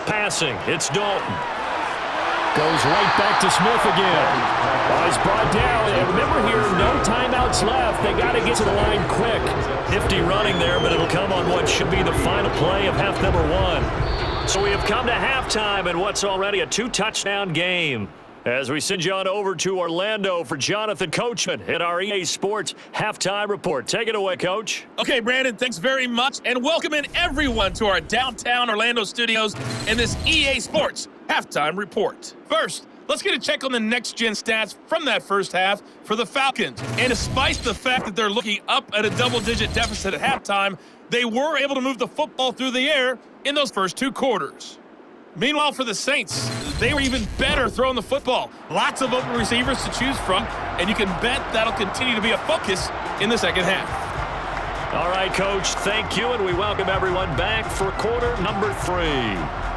Passing, it's Dalton. Goes right back to Smith again. He's brought down, and remember here, no timeouts left. They got to get to the line quick. Nifty running there, but it'll come on what should be the final play of half number 1. So we have come to halftime in what's already a 2-touchdown game. As we send you on over to Orlando for Jonathan Coachman at our EA Sports Halftime Report. Take it away, Coach. Okay, Brandon, thanks very much, and welcome in everyone to our downtown Orlando studios in this EA Sports Halftime Report. First, let's get a check on the next-gen stats from that first half for the Falcons. And despite the fact that they're looking up at a double-digit deficit at halftime, they were able to move the football through the air in those first 2 quarters. Meanwhile, for the Saints, they were even better throwing the football. Lots of open receivers to choose from, and you can bet that'll continue to be a focus in the second half. All right, Coach, thank you, and we welcome everyone back for quarter number 3.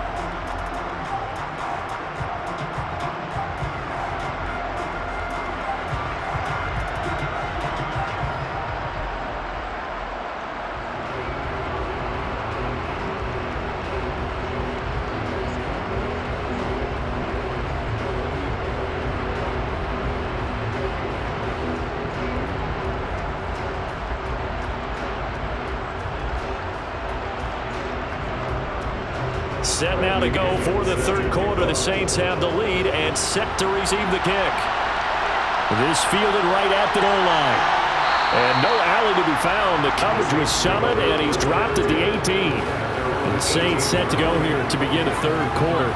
Set now to go for the third quarter. The Saints have the lead and set to receive the kick. This fielded right at the goal line. And no alley to be found. The coverage was solid, and he's dropped at the 18. And the Saints set to go here to begin the third quarter.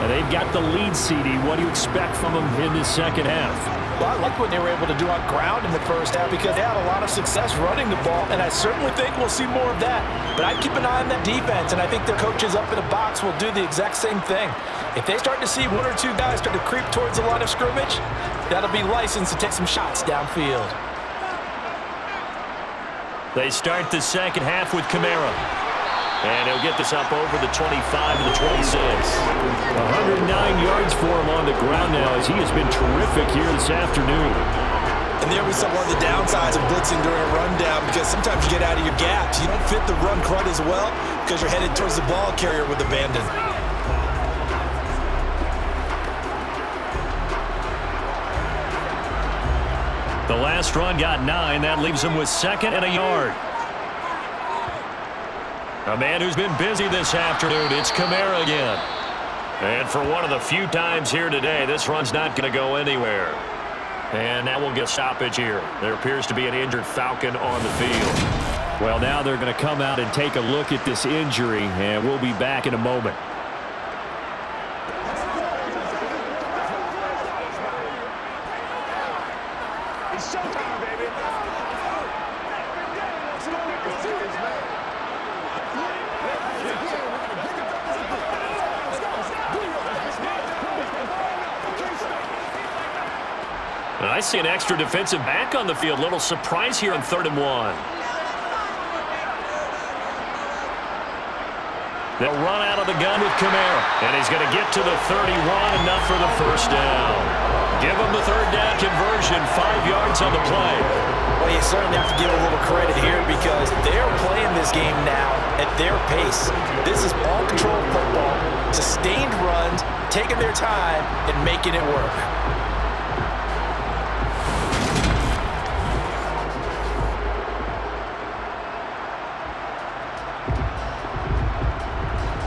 And they've got the lead, CD. What do you expect from them in this second half? Well, I like what they were able to do on ground in the first half because they had a lot of success running the ball, and I certainly think we'll see more of that. But I'd keep an eye on that defense, and I think their coaches up in the box will do the exact same thing. If they start to see 1 or 2 guys start to creep towards the line of scrimmage, that'll be licensed to take some shots downfield. They start the second half with Kamara. And he'll get this up over the 25 to the 26. 109 yards for him on the ground now as he has been terrific here this afternoon. And there we saw one of the downsides of blitzing during a rundown, because sometimes you get out of your gaps. You don't fit the run quite as well because you're headed towards the ball carrier with abandon. The last run got 9. That leaves him with 2nd and a yard. A man who's been busy this afternoon, it's Kamara again. And for one of the few times here today, this run's not going to go anywhere. And now we'll get stoppage here. There appears to be an injured Falcon on the field. Well, now they're going to come out and take a look at this injury, and we'll be back in a moment. It's showtime, baby. I see an extra defensive back on the field. Little surprise here on 3rd and 1. They'll run out of the gun with Kamara. And he's going to get to the 31, enough for the first down. Give him the 3rd down conversion, 5 yards on the play. Well, you certainly have to give a little credit here because they're playing this game now at their pace. This is ball control football, sustained runs, taking their time and making it work.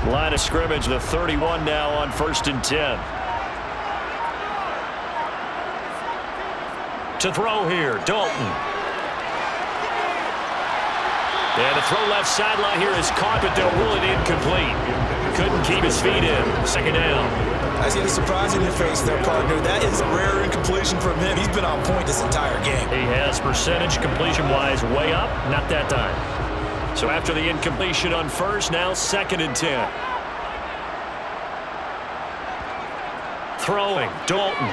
Line of scrimmage, the 31 now on 1st and 10. To throw here, Dalton. And the throw left sideline here is caught, but they'll rule it incomplete. Couldn't keep his feet in. 2nd down. I see the surprise in your face there, partner. That is a rare incompletion from him. He's been on point this entire game. He has percentage completion-wise way up, not that time. So after the incompletion on 1st, now 2nd and 10. Throwing, Dalton.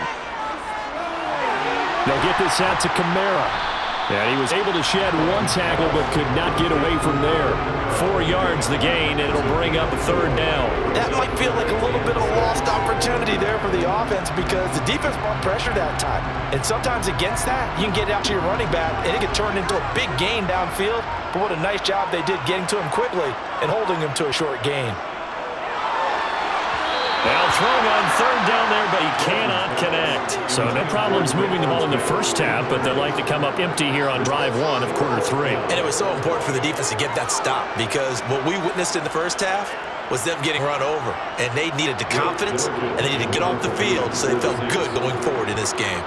They'll get this out to Kamara. And he was able to shed 1 tackle but could not get away from there. 4 yards the gain, and it'll bring up a 3rd down. That might feel like a little bit of a lost opportunity there for the offense because the defense brought pressure that time. And sometimes against that, you can get out to your running back and it can turn into a big gain downfield. But what a nice job they did getting to him quickly and holding him to a short gain. Now throwing on 3rd down there, but he cannot connect. So no problems moving the ball in the first half, but they'll like to come up empty here on drive 1 of quarter 3. And it was so important for the defense to get that stop because what we witnessed in the first half was them getting run over. And they needed the confidence and they needed to get off the field so they felt good going forward in this game.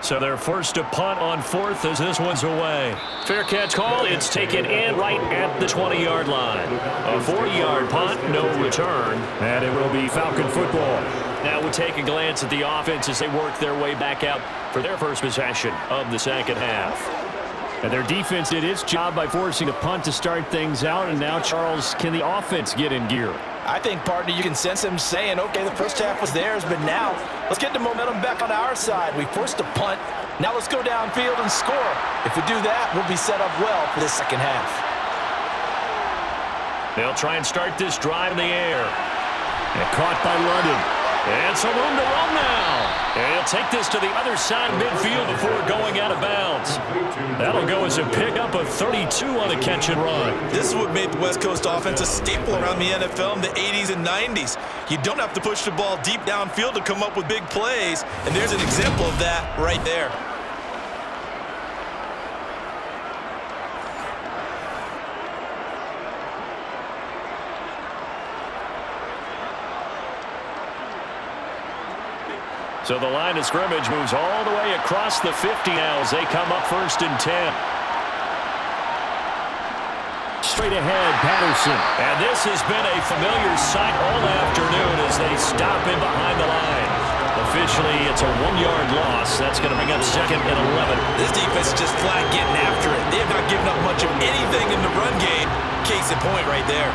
So they're forced to punt on 4th as this one's away. Fair catch call. It's taken in right at the 20-yard line. A 40-yard punt, no return. And it will be Falcon football. Now we'll take a glance at the offense as they work their way back out for their first possession of the 2nd half. And their defense did its job by forcing a punt to start things out. And now, Charles, can the offense get in gear? I think, partner, you can sense them saying, okay, the first half was theirs, but now let's get the momentum back on our side. We forced a punt. Now let's go downfield and score. If we do that, we'll be set up well for the 2nd half. They'll try and start this drive in the air. And caught by London. And some room to run now. And he'll take this to the other side of midfield before going out of bounds. That'll go as a pickup of 32 on a catch and run. This is what made the West Coast offense a staple around the NFL in the 80s and 90s. You don't have to push the ball deep downfield to come up with big plays, and there's an example of that right there. So the line of scrimmage moves all the way across the 50 now as they come up 1st and 10. Straight ahead, Patterson. And this has been a familiar sight all afternoon as they stop in behind the line. Officially, it's a 1-yard loss. That's going to bring up 2nd and 11. This defense is just flat getting after it. They have not given up much of anything in the run game. Case in point right there.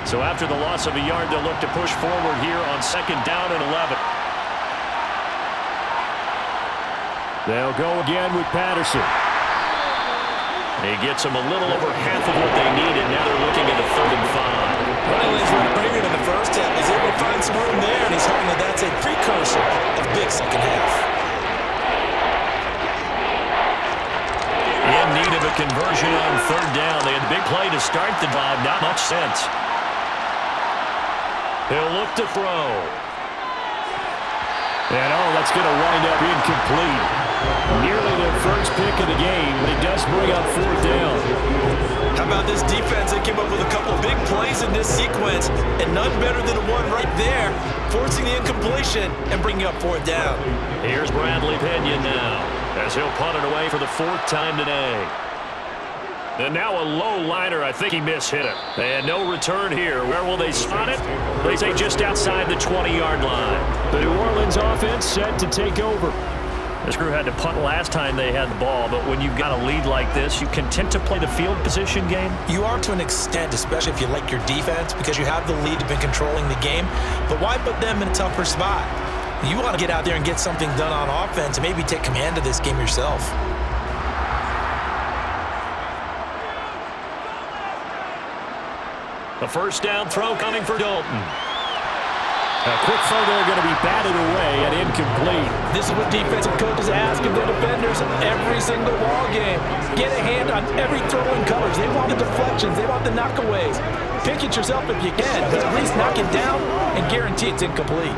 So after the loss of a yard, they'll look to push forward here on 2nd down and 11. They'll go again with Patterson. He gets them a little over half of what they needed. Now they're looking at a 3rd and 5. Running lanes were premium in the first half. He's able to find some room there, and he's hoping that that's a precursor of big second half. In need of a conversion on 3rd down. They had a big play to start the drive. Not much sense. He'll look to throw. And that's going to wind up incomplete. Nearly their first pick of the game, but it does bring up 4th down. How about this defense? They came up with a couple big plays in this sequence, and none better than the one right there, forcing the incompletion and bringing up 4th down. Here's Bradley Pinion now, as he'll punt it away for the 4th time today. And now a low liner. I think he mishit it. And no return here. Where will they spot it? They say just outside the 20-yard line. The New Orleans offense set to take over. This crew had to punt last time they had the ball, but when you've got a lead like this, you content to play the field position game? You are to an extent, especially if you like your defense, because you have the lead, you've been controlling the game. But why put them in a tougher spot? You want to get out there and get something done on offense and maybe take command of this game yourself. A 1st down throw coming for Dalton. A quick throw there going to be batted away and incomplete. This is what defensive coaches ask of their defenders every single ball game. Get a hand on every throw in coverage. They want the deflections. They want the knockaways. Pick it yourself if you can, but at least knock it down and guarantee it's incomplete.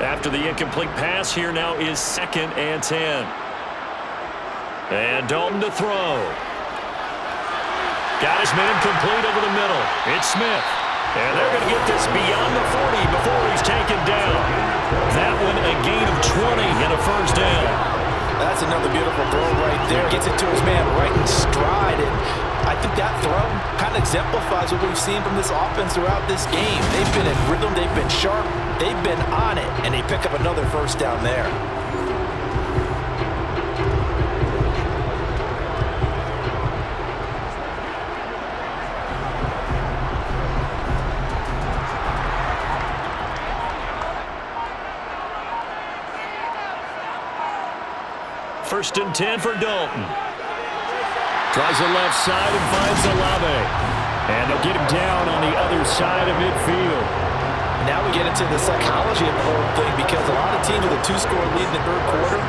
After the incomplete pass, here now is 2nd and 10. And Dalton to throw. Got his man complete over the middle. It's Smith. And they're going to get this beyond the 40 before he's taken down. That one a gain of 20 and a 1st down. That's another beautiful throw right there. Gets it to his man right in stride. And I think that throw kind of exemplifies what we've seen from this offense throughout this game. They've been in rhythm. They've been sharp. They've been on it. And they pick up another 1st down there. First and 10 for Dalton. Tries the left side and finds Olave. And they'll get him down on the other side of midfield. Now we get into the psychology of the whole thing, because a lot of teams with a 2-score lead in the 3rd quarter,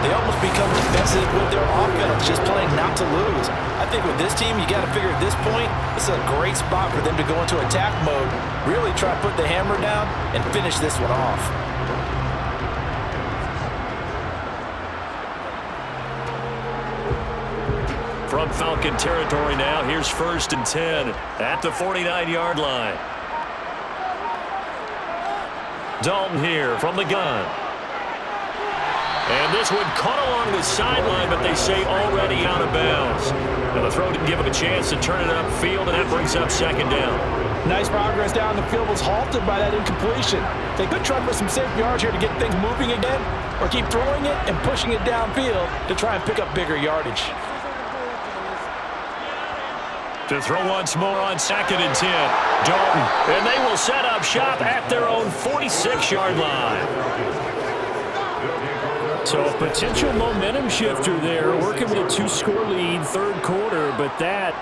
they almost become defensive with their offense, just playing not to lose. I think with this team, you got to figure at this point, this is a great spot for them to go into attack mode, really try to put the hammer down and finish this one off. From Falcon territory now, here's 1st and 10 at the 49-yard line. Dalton here from the gun. And this one caught along the sideline, but they say already out of bounds. Now the throw didn't give him a chance to turn it upfield, and that brings up 2nd down. Nice progress down the field was halted by that incompletion. They could try for some safe yards here to get things moving again, or keep throwing it and pushing it downfield to try and pick up bigger yardage. To throw once more on 2nd and 10. Dalton. And they will set up shop at their own 46-yard line. So a potential momentum shifter there, working with a 2-score lead, 3rd quarter, but that,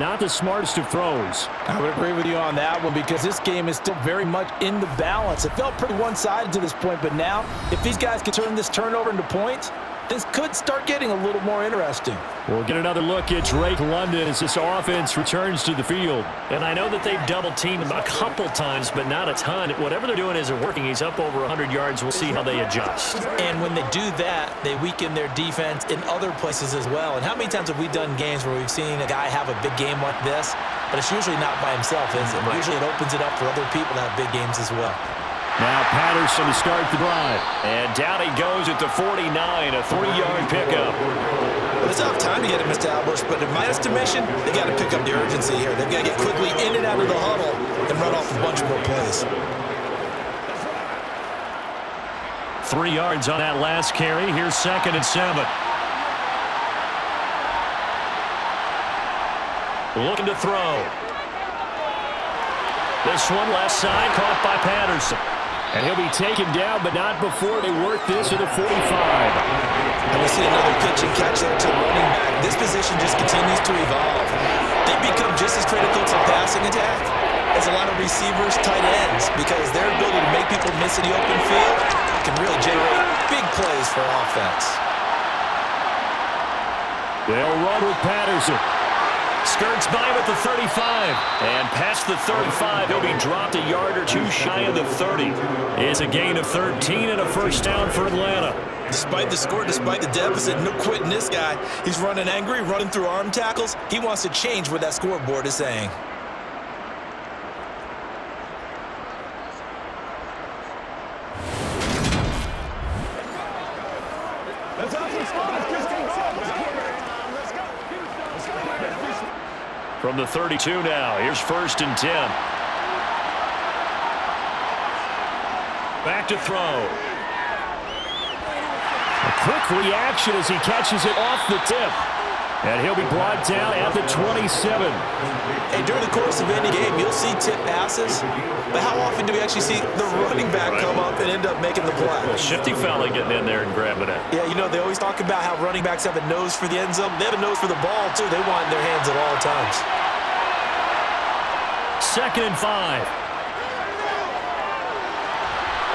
not the smartest of throws. I would agree with you on that one, because this game is still very much in the balance. It felt pretty one-sided to this point, but now, if these guys can turn this turnover into points, this could start getting a little more interesting. We'll get another look at Drake London as this offense returns to the field. And I know that they've double-teamed him a couple times, but not a ton. Whatever they're doing isn't working. He's up over 100 yards. We'll see how they adjust. And when they do that, they weaken their defense in other places as well. And how many times have we done games where we've seen a guy have a big game like this, but it's usually not by himself, is it? Usually it opens it up for other people to have big games as well. Now Patterson to start the drive. And down he goes at the 49, a 3-yard pickup. Well, it's tough time to get him established, but in my estimation, they got to pick up the urgency here. They've got to get quickly in and out of the huddle and run off a bunch more plays. 3 yards on that last carry. Here's 2nd and 7. Looking to throw. This one left side, caught by Patterson. And he'll be taken down, but not before they work this at the 45. And we see another pitch and catch there to the running back. This position just continues to evolve. They become just as critical to passing attack as a lot of receivers, tight ends, because their ability to make people miss in the open field can really generate big plays for offense. They'll run with Patterson. Skirts by him at the 35. And past the 35, he'll be dropped a yard or two shy of the 30. It's a gain of 13 and a first down for Atlanta. Despite the score, despite the deficit, no quitting this guy. He's running angry, running through arm tackles. He wants to change what that scoreboard is saying. From the 32 now, here's 1st and 10. Back to throw. A quick reaction as he catches it off the tip. And he'll be brought down at the 27. Hey, during the course of any game, you'll see tip passes, but how often do we actually see the running back come up and end up making the play? Well, shifty fella getting in there and grabbing it. Yeah, you know, they always talk about how running backs have a nose for the end zone. They have a nose for the ball, too. They want it in their hands at all times. 2nd and 5.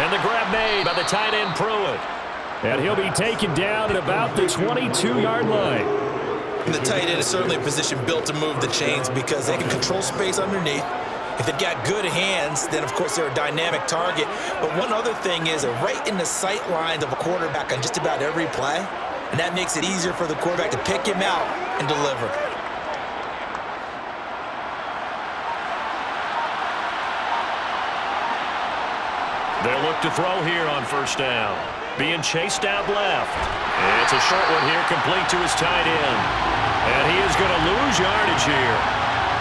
And the grab made by the tight end Pruitt. And he'll be taken down at about the 22-yard line. And the tight end is certainly a position built to move the chains because they can control space underneath. If they've got good hands, then, of course, they're a dynamic target. But one other thing is they're right in the sight lines of a quarterback on just about every play, and that makes it easier for the quarterback to pick him out and deliver. They'll look to throw here on 1st down. Being chased out left. It's a short one here, complete to his tight end. And he is going to lose yardage here.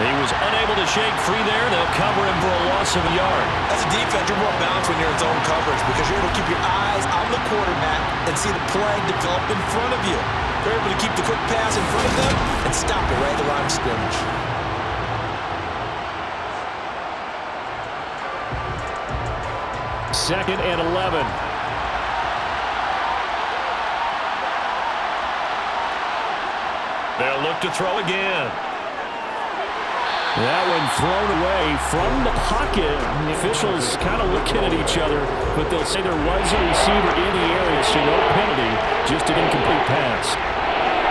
He was unable to shake free there. They'll cover him for a loss of a yard. As a defense, you're more balanced when you're in zone coverage because you're able to keep your eyes on the quarterback and see the play develop in front of you. They're able to keep the quick pass in front of them and stop it right at the line of scrimmage. Second and 11. They'll look to throw again. That one thrown away from the pocket. The officials kind of looking at each other, but they'll say there was a receiver in the area, so no penalty, just an incomplete pass.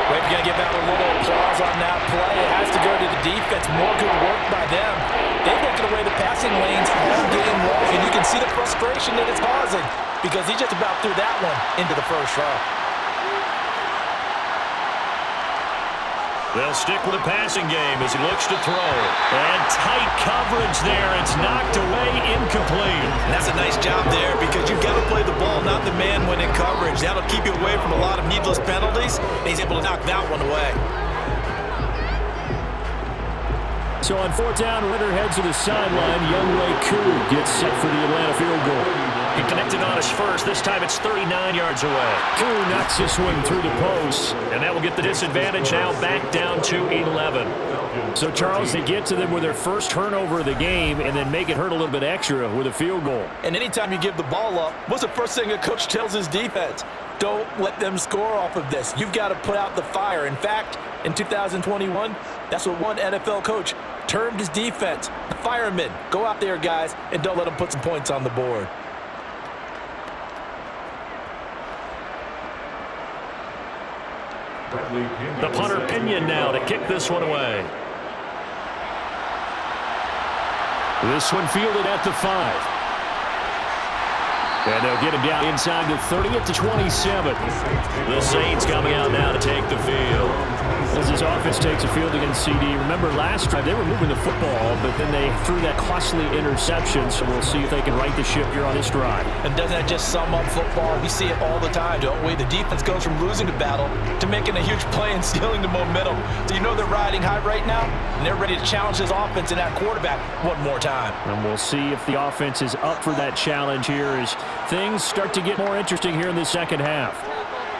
We're going to give out a little applause on that play. It has to go to the defense. More good work by them. They've taken away the passing lanes all game long, and you can see the frustration that it's causing because he just about threw that one into the first row. They'll stick with the passing game as he looks to throw. And tight coverage there. It's knocked away, incomplete. And that's a nice job there because you've got to play the ball, not the man when in coverage. That'll keep you away from a lot of needless penalties, and he's able to knock that one away. So on 4th down, Ritter heads to the sideline. Youngway Koo gets set for the Atlanta field goal. He connected on his first. This time it's 39 yards away. Koo knocks this one through the post. And that will get the disadvantage now back down to 11. So, Charles, they get to them with their first turnover of the game and then make it hurt a little bit extra with a field goal. And anytime you give the ball up, what's the first thing a coach tells his defense? Don't let them score off of this. You've got to put out the fire. In fact, in 2021, that's what one NFL coach termed his defense. The firemen. Go out there, guys, and don't let them put some points on the board. The punter Pinion now to kick this one away. This one fielded at the 5. And they'll get him down inside the 30 to 27. The Saints coming out now to take the field. As his offense takes a field against CD. Remember last drive, they were moving the football, but then they threw that costly interception, so we'll see if they can right the ship here on this drive. And doesn't that just sum up football? We see it all the time, don't we? The defense goes from losing the battle to making a huge play and stealing the momentum. So you know they're riding high right now, and they're ready to challenge this offense and that quarterback one more time. And we'll see if the offense is up for that challenge here as things start to get more interesting here in the second half.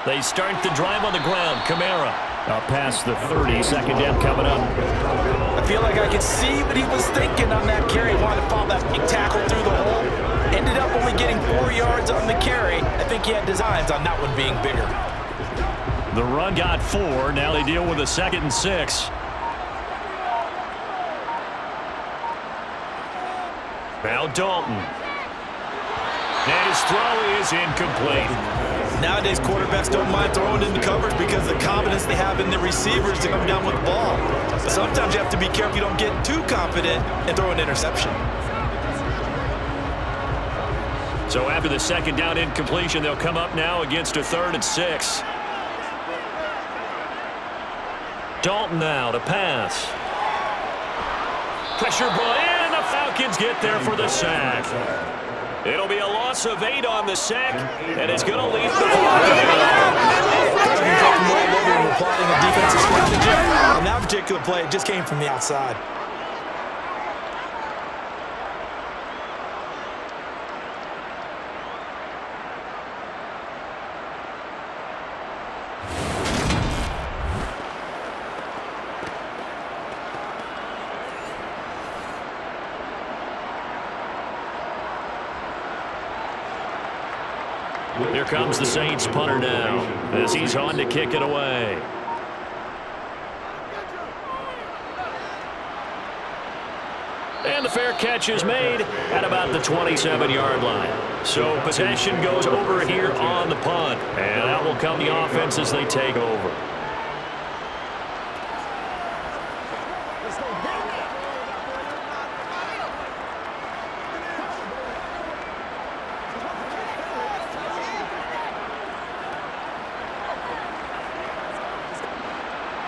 They start the drive on the ground. Kamara. Up past the 30, second down coming up. I feel like I could see what he was thinking on that carry. He wanted to follow that he had designs on that one being bigger. The run got 4. Now they deal with a 2nd and 6. Now Dalton. And his throw is incomplete. Nowadays, quarterbacks don't mind throwing into coverage because of the confidence they have in the receivers to come down with the ball. But sometimes you have to be careful you don't get too confident and throw an interception. So after the 2nd down incompletion, they'll come up now against a 3rd and 6. Dalton now to pass. Pressure brought in, and the Falcons get there for the sack. It'll be a loss of 8 on the sack, and it's going to leave the ball. Plotting a defensive strategy. On that particular play, it just came from the outside. Here comes the Saints punter now as he's on to kick it away. And the fair catch is made at about the 27-yard line. So possession goes over here on the punt. And out will come the offense as they take over.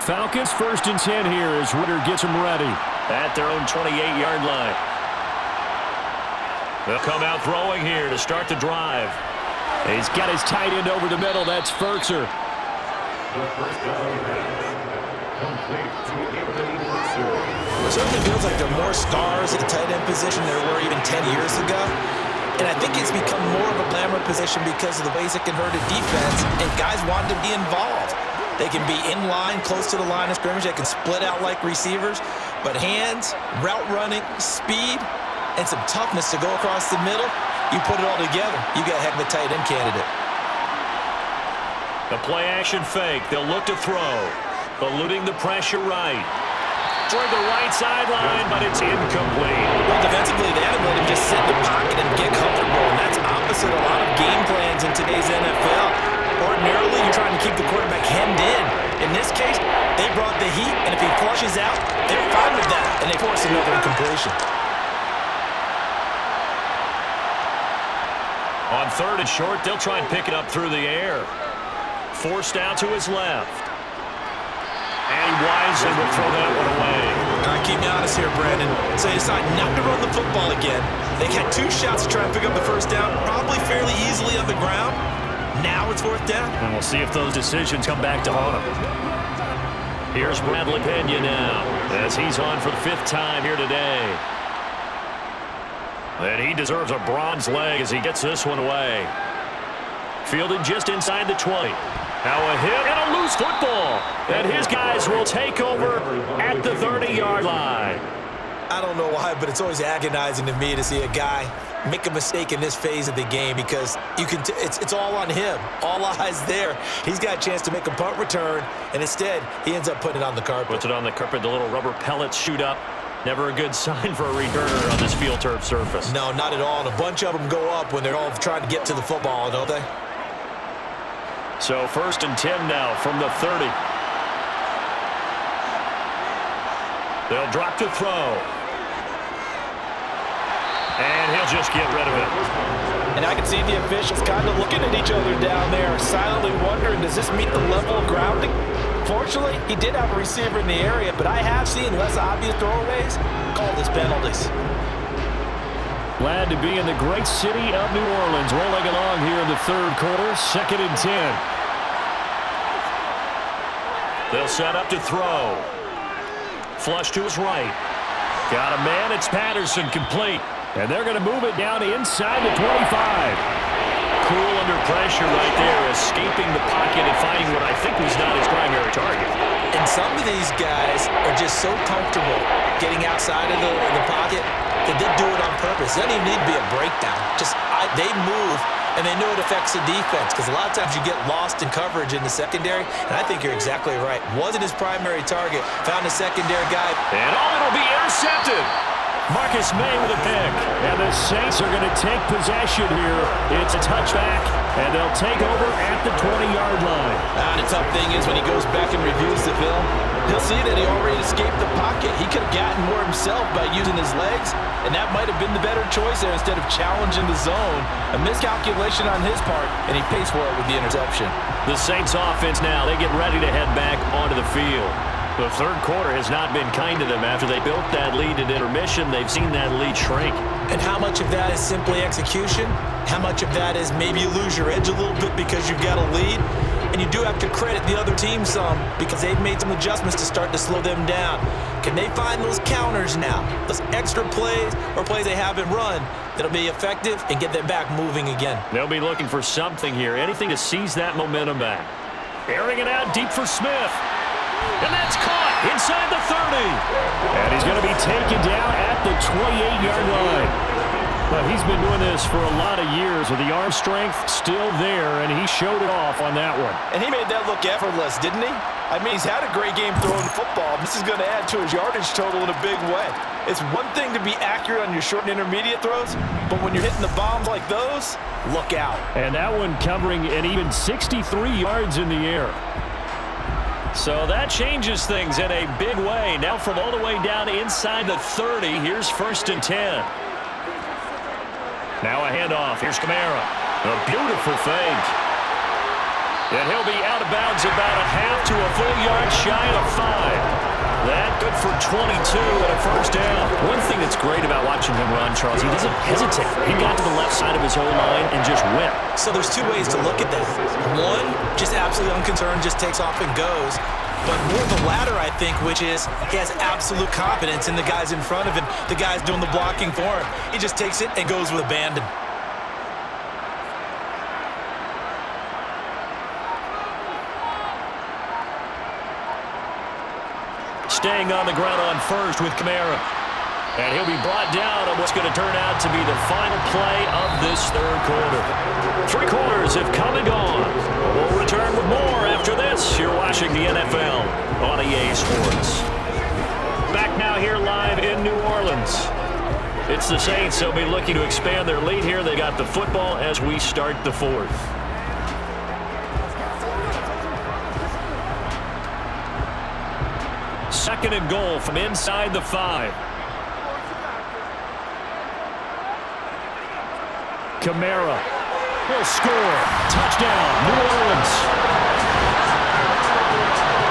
Falcons 1st and 10 here as Ritter gets them ready at their own 28-yard line. They'll come out throwing here to start the drive. He's got his tight end over the middle. That's Fertzer. It certainly feels like there are more stars at the tight end position than there were even 10 years ago. And I think it's become more of a glamour position because of the ways it can hurt a defense, and guys want to be involved. They can be in line, close to the line of scrimmage. They can split out like receivers. But hands, route running, speed, and some toughness to go across the middle, you put it all together, you got a heck of a tight end candidate. The play action fake. They'll look to throw. Eluding the pressure right. Toward the right sideline, but it's incomplete. Well, defensively, they haven't let him just sit in the pocket and get comfortable, and that's opposite a lot of game plans in today's NFL. Ordinarily, you're trying to keep the quarterback hemmed in. In this case, they brought the heat, and if he flushes out, they're fine with that, and they force another incompletion. On 3rd and short, they'll try and pick it up through the air. Forced out to his left. And he wisely will throw that one away. All right, keep me honest here, Brandon. So they decide not to run the football again. They had 2 shots to try and pick up the first down, probably fairly easily on the ground. Now it's 4th down. And we'll see if those decisions come back to haunt him. Here's Bradley Pena now as he's on for the 5th time here today. And he deserves a bronze leg as he gets this one away. Fielded just inside the 20. Now a hit and a loose football. And his guys will take over at the 30-yard line. I don't know why, but it's always agonizing to me to see a guy make a mistake in this phase of the game because you can it's all on him. All eyes there. He's got a chance to make a punt return, and instead, he ends up putting it on the carpet. Puts it on the carpet. The little rubber pellets shoot up. Never a good sign for a returner on this field turf surface. No, not at all. And a bunch of them go up when they're all trying to get to the football, don't they? So 1st and 10 now from the 30. They'll drop to throw. And he'll just get rid of it. And I can see the officials kind of looking at each other down there, silently wondering, does this meet the level of grounding? Fortunately, he did have a receiver in the area, but I have seen less obvious throwaways called as penalties. Glad to be in the great city of New Orleans. Rolling along here in the 3rd quarter, 2nd and 10. They'll set up to throw. Flush to his right. Got a man, it's Patterson, complete. And they're going to move it down inside the 25. Cool under pressure right there, escaping the pocket and finding what I think was not his primary target. And some of these guys are just so comfortable getting outside of the pocket that they do it on purpose. It doesn't even need to be a breakdown. Just they move, and they know it affects the defense because a lot of times you get lost in coverage in the secondary, and I think you're exactly right. Wasn't his primary target. Found a secondary guy. And it'll be intercepted. Marcus May with a pick. And the Saints are going to take possession here. It's a touchback, and they'll take over at the 20-yard line. The tough thing is when he goes back and reviews the film, he'll see that he already escaped the pocket. He could have gotten more himself by using his legs, and that might have been the better choice there instead of challenging the zone. A miscalculation on his part, and he pays for it with the interception. The Saints offense now, they get ready to head back onto the field. The third quarter has not been kind to them. After they built that lead at intermission, they've seen that lead shrink. And how much of that is simply execution? How much of that is maybe you lose your edge a little bit because you've got a lead? And you do have to credit the other team some because they've made some adjustments to start to slow them down. Can they find those counters now, those extra plays or plays they haven't run that'll be effective and get them back moving again? They'll be looking for something here, anything to seize that momentum back. Airing it out deep for Smith. And that's caught inside the 30. And he's going to be taken down at the 28-yard line. But he's been doing this for a lot of years with the arm strength still there, and he showed it off on that one. And he made that look effortless, didn't he? I mean, he's had a great game throwing the football. This is going to add to his yardage total in a big way. It's one thing to be accurate on your short and intermediate throws, but when you're hitting the bombs like those, look out. And that one covering an even 63 yards in the air. So that changes things in a big way. Now from all the way down inside the 30, here's 1st and 10. Now a handoff. Here's Kamara. A beautiful fake. And he'll be out of bounds about a half to a full yard shy of 5. That good for 22 and a first down. One thing that's great about watching him run, Charles, he doesn't hesitate. He got to the left side of his own line and just went. So there's two ways to look at that. One, just absolutely unconcerned, just takes off and goes. But more the latter, I think, which is he has absolute confidence in the guys in front of him, the guys doing the blocking for him. He just takes it and goes with abandon. Staying on the ground on first with Kamara. And he'll be brought down on what's going to turn out to be the final play of this third quarter. 3 quarters have come and gone. We'll return with more after this. You're watching the NFL on EA Sports. Back now here live in New Orleans. It's the Saints. They'll be looking to expand their lead here. They got the football as we start the fourth. Second and goal from inside the 5. Kamara will score. Touchdown, New Orleans.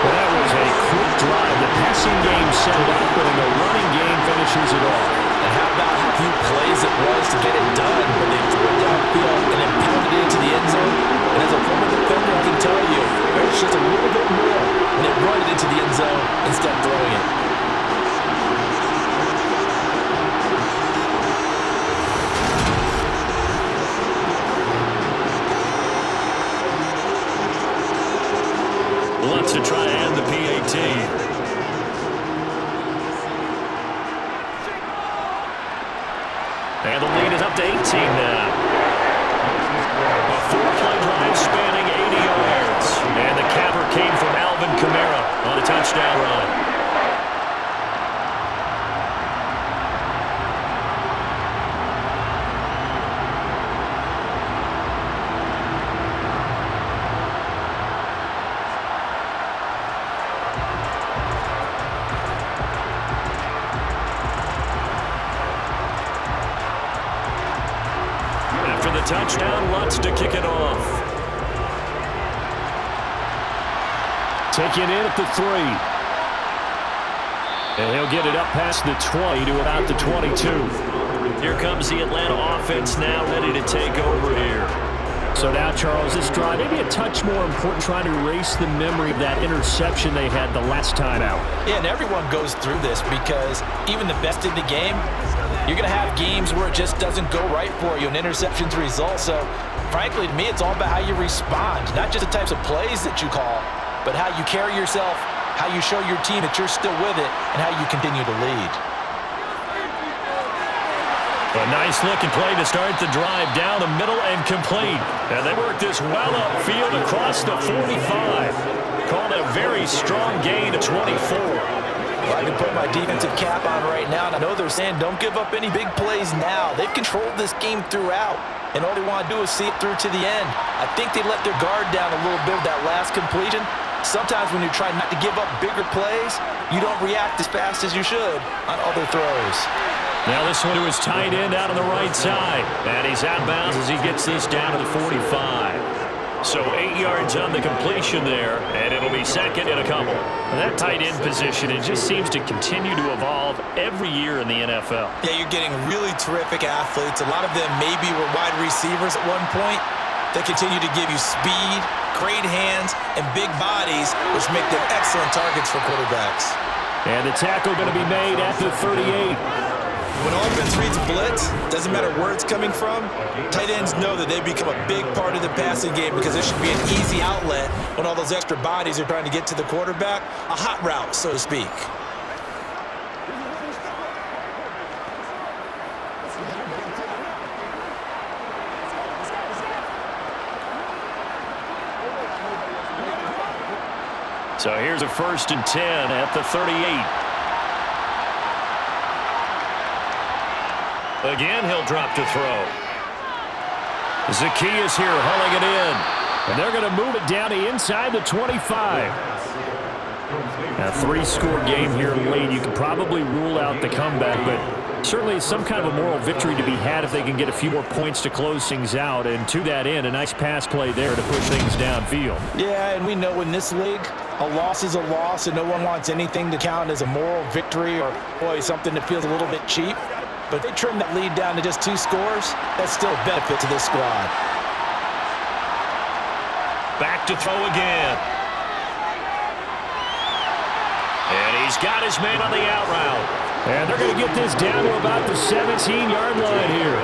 Well, that was a quick drive. The passing game set it up, but the running game finishes it off. And how about how few plays it was to get it done when they threw it downfield and then pounded it into the end zone? And as a former defender, I can tell you, there's just a little bit more when they run it into the end zone instead of throwing it. Wants to try and the PAT. And the lead is up to 18 now. A 4-play drive spanning 80 yards. And the capper came from Alvin Kamara on a touchdown run. Touchdown, Lutz to kick it off. Taking in at the 3. And he'll get it up past the 20 to about the 22. Here comes the Atlanta offense now ready to take over here. So now, Charles, this drive maybe a touch more important, trying to erase the memory of that interception they had the last time out. Yeah, and everyone goes through this because even the best in the game, you're going to have games where it just doesn't go right for you, and interceptions result. So, frankly, to me, it's all about how you respond, not just the types of plays that you call, but how you carry yourself, how you show your team that you're still with it, and how you continue to lead. A nice-looking play to start the drive down the middle and complete. And they work this well upfield across the 45. Called a very strong gain of 24. Well, I can put my defensive cap on right now, and I know they're saying don't give up any big plays now. They've controlled this game throughout, and all they want to do is see it through to the end. I think they let their guard down a little bit with that last completion. Sometimes when you try not to give up bigger plays, you don't react as fast as you should on other throws. Now this one to his tight end out on the right side. And he's out of bounds as he gets this down to the 45. So 8 yards on the completion there, and it'll be second and a couple. That tight end position, it just seems to continue to evolve every year in the NFL. Yeah, you're getting really terrific athletes. A lot of them maybe were wide receivers at one point. They continue to give you speed, great hands, and big bodies, which make them excellent targets for quarterbacks. And the tackle going to be made at the 38. When offense reads blitz, doesn't matter where it's coming from, tight ends know that they become a big part of the passing game because there should be an easy outlet when all those extra bodies are trying to get to the quarterback, a hot route, so to speak. So here's a 1st and 10 at the 38. Again, he'll drop to throw. Zacchaeus here hauling it in. And they're going to move it down to inside the 25. A 3-score game here late. You could probably rule out the comeback, but certainly some kind of a moral victory to be had if they can get a few more points to close things out. And to that end, a nice pass play there to push things downfield. Yeah, and we know in this league, a loss is a loss, and no one wants anything to count as a moral victory or, boy, something that feels a little bit cheap. But if they trim that lead down to just 2 scores, that's still a benefit to this squad. Back to throw again. And he's got his man on the out route. And they're going to get this down to about the 17-yard line here.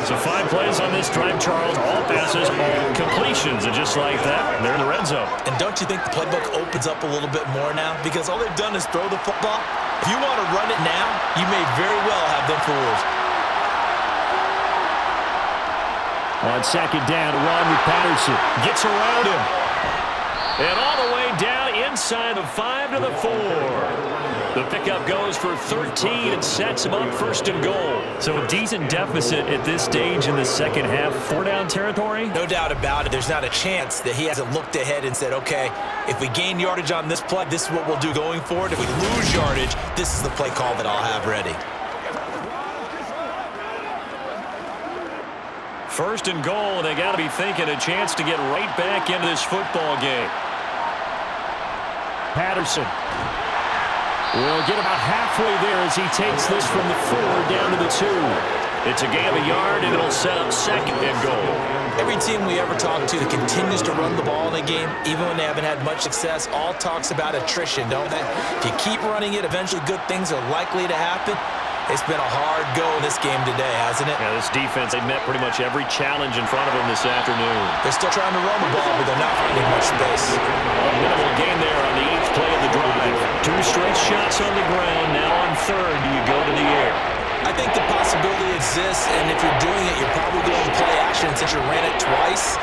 So 5 plays on this drive, Charles. All passes, all completions. And just like that, they're in the red zone. And don't you think the playbook opens up a little bit more now? Because all they've done is throw the football. If you want to run it now, you may very well have them fooled. On 2nd down, run with Patterson. Gets around him. And all the way down inside the 5 to the 4. The pickup goes for 13 and sets him up 1st and goal. So a decent deficit at this stage in the second half. 4-down territory? No doubt about it. There's not a chance that he hasn't looked ahead and said, okay, if we gain yardage on this play, this is what we'll do going forward. If we lose yardage, this is the play call that I'll have ready. 1st and goal, and they got to be thinking a chance to get right back into this football game. Patterson will get about halfway there as he takes this from the 4 down to the 2. It's a gain of a yard, and it'll set up 2nd and goal. Every team we ever talk to that continues to run the ball in a game, even when they haven't had much success, all talks about attrition, don't they? If you keep running it, eventually good things are likely to happen. It's been a hard go in this game today, hasn't it? Yeah, this defense, they met pretty much every challenge in front of them this afternoon. They're still trying to run the ball, but they're not finding much space. A minimal gain there on the 8th play of the drive. 2 straight shots on the ground. Now on 3rd, do you go to the air? I think the possibility exists, and if you're doing it, you're probably going to play action since you ran it twice.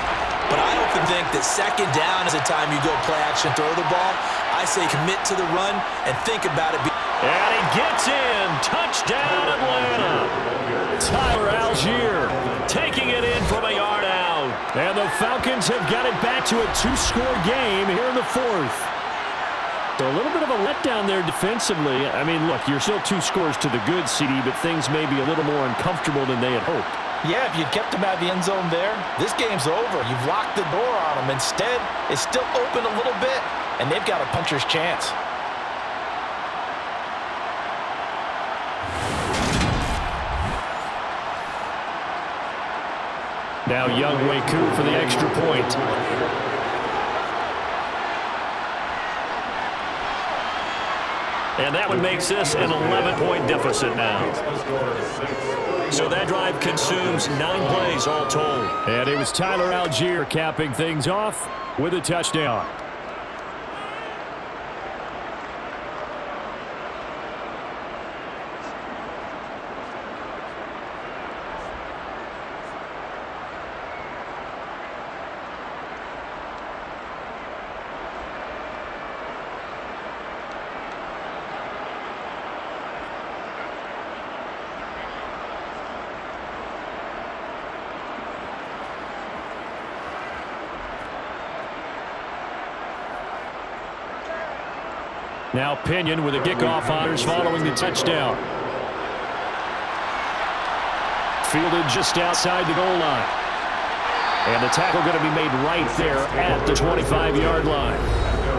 But I often think that 2nd down is the time you go play action, throw the ball. I say commit to the run and think about it. And he gets in. Touchdown, Atlanta. Tyler Algier Taking it in from a yard out. And the Falcons have got it back to a 2-score game here in the 4th. So a little bit of a letdown there defensively. I mean, look, you're still 2 scores to the good, CD, but things may be a little more uncomfortable than they had hoped. Yeah, if you'd kept them out of the end zone there, this game's over. You've locked the door on them. Instead, it's still open a little bit, and they've got a puncher's chance. Now Young Wei-Koo for the extra point. And that one makes this an 11-point deficit now. So that drive consumes 9 plays all told. And it was Tyler Algier capping things off with a touchdown. Now Pinion with a kickoff honors following the touchdown. Fielded just outside the goal line. And the tackle going to be made right there at the 25-yard line.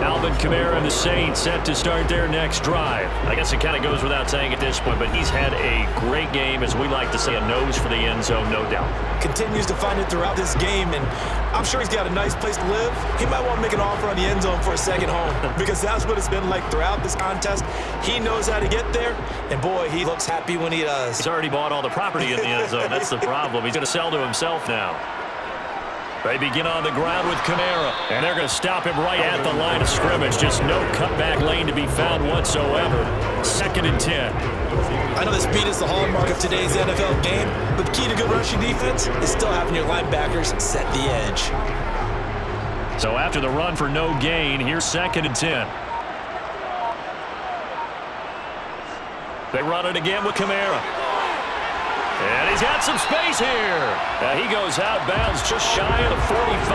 Alvin Kamara and the Saints set to start their next drive. I guess it kind of goes without saying at this point, but he's had a great game, as we like to say, a nose for the end zone, no doubt. Continues to find it throughout this game, and I'm sure he's got a nice place to live. He might want to make an offer on the end zone for a second home, because that's what it's been like throughout this contest. He knows how to get there, and boy, he looks happy when he does. He's already bought all the property in the end zone. That's the problem. He's going to sell to himself now. They begin on the ground with Kamara, and they're going to stop him right at the line of scrimmage. Just no cutback lane to be found whatsoever. 2nd and 10. I know the speed is the hallmark of today's NFL game, but the key to good rushing defense is still having your linebackers set the edge. So after the run for no gain, here's 2nd and 10. They run it again with Kamara. And he's got some space here. He goes out of bounds just shy of the 45.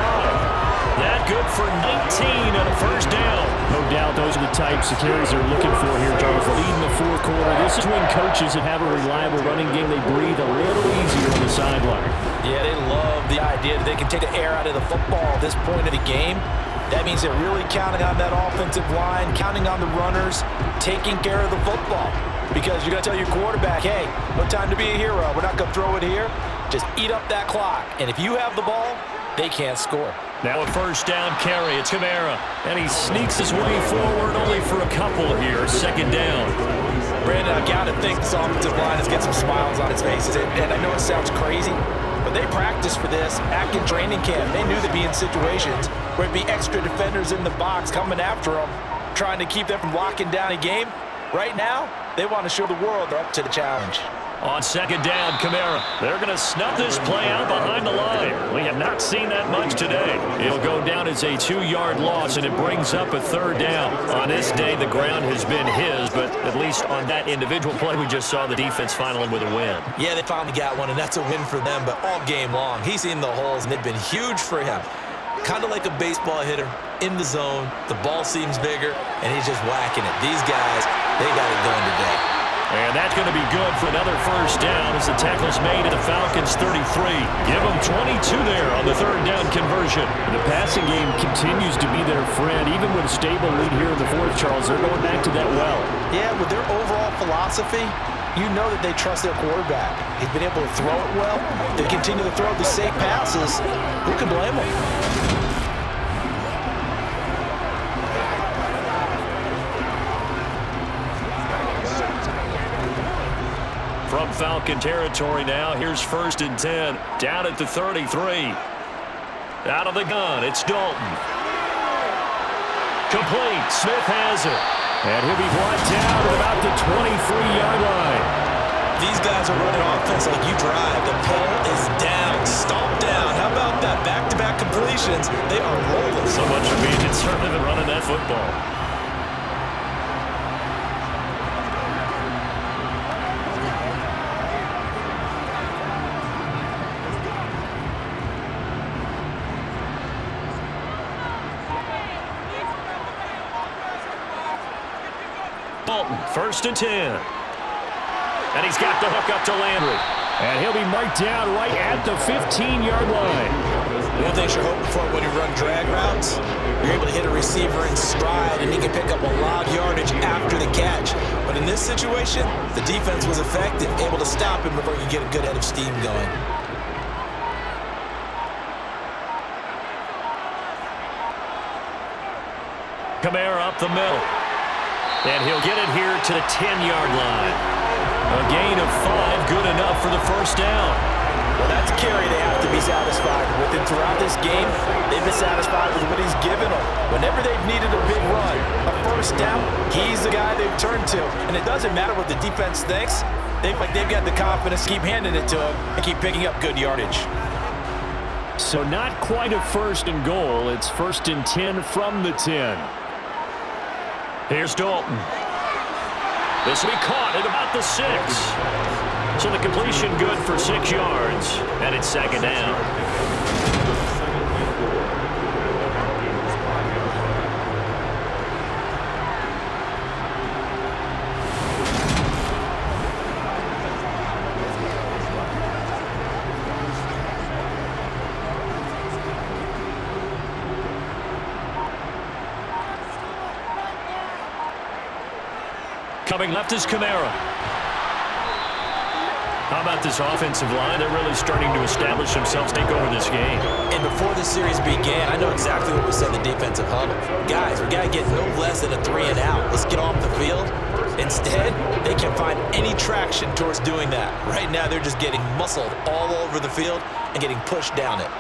That good for 19 and a first down. No doubt those are the types of carries they're looking for here, Charles. Leading the fourth quarter. This is when coaches that have a reliable running game, they breathe a little easier on the sideline. Yeah, they love the idea that they can take the air out of the football at this point of the game. That means they're really counting on that offensive line, counting on the runners, taking care of the football. Because you're going to tell your quarterback, hey, no time to be a hero. We're not going to throw it here. Just eat up that clock. And if you have the ball, they can't score. Now a first down carry. It's Kamara. And he sneaks his way forward only for a couple here. 2nd down. Brandon, I've got to think this offensive line has got some smiles on its faces. And I know it sounds crazy, but they practiced for this back in training camp. They knew they'd be in situations where it'd be extra defenders in the box coming after them, trying to keep them from locking down a game. Right now, they want to show the world they're up to the challenge. On 2nd down, Kamara. They're going to snuff this play out behind the line. We have not seen that much today. It'll go down as a 2-yard loss, and it brings up a 3rd down. On this day, the ground has been his, but at least on that individual play, we just saw the defense finally with a win. Yeah, they finally got one, and that's a win for them, but all game long, he's in the holes, and they've been huge for him. Kind of like a baseball hitter in the zone. The ball seems bigger, and he's just whacking it. These guys, they got it going today. And that's going to be good for another first down as the tackle's made at the Falcons 33. Give them 22 there on the 3rd down conversion. The passing game continues to be their friend. Even with a stable lead here in the 4th, Charles, they're going back to that well. Yeah, with their overall philosophy, you know that they trust their quarterback. He's been able to throw it well. They continue to throw the safe passes. Who can blame them? From Falcon territory now, here's 1st and 10. Down at the 33. Out of the gun, it's Dalton. Complete, Smith has it. And he'll be brought down at about the 23-yard line. These guys are running offense like you drive. The pull is down, stomp down. How about that? Back-to-back completions. They are rolling. So much for being conservative and running that football. Dalton, 1st and 10. And he's got the hook up to Landry. And he'll be marked down right at the 15-yard line. One thing you're hoping for when you run drag routes, you're able to hit a receiver in stride, and he can pick up a lot of yardage after the catch. But in this situation, the defense was effective, able to stop him before he could get a good head of steam going. Kamara up the middle. And he'll get it here to the 10-yard line. A gain of 5, good enough for the first down. Well, that's a carry they have to be satisfied with. And throughout this game, they've been satisfied with what he's given them. Whenever they've needed a big run, a first down, he's the guy they've turned to. And it doesn't matter what the defense thinks. They've got the confidence to keep handing it to him and keep picking up good yardage. So not quite a 1st and goal. It's 1st and 10 from the 10. Here's Dalton. This will be caught at about the 6. So the completion good for 6 yards. And it's 2nd down. Coming left is Kamara. How about this offensive line? They're really starting to establish themselves, take over this game. And before this series began, I know exactly what we said in the defensive huddle. Guys, we got to get no less than a 3 and out. Let's get off the field. Instead, they can't find any traction towards doing that. Right now, they're just getting muscled all over the field and getting pushed down it.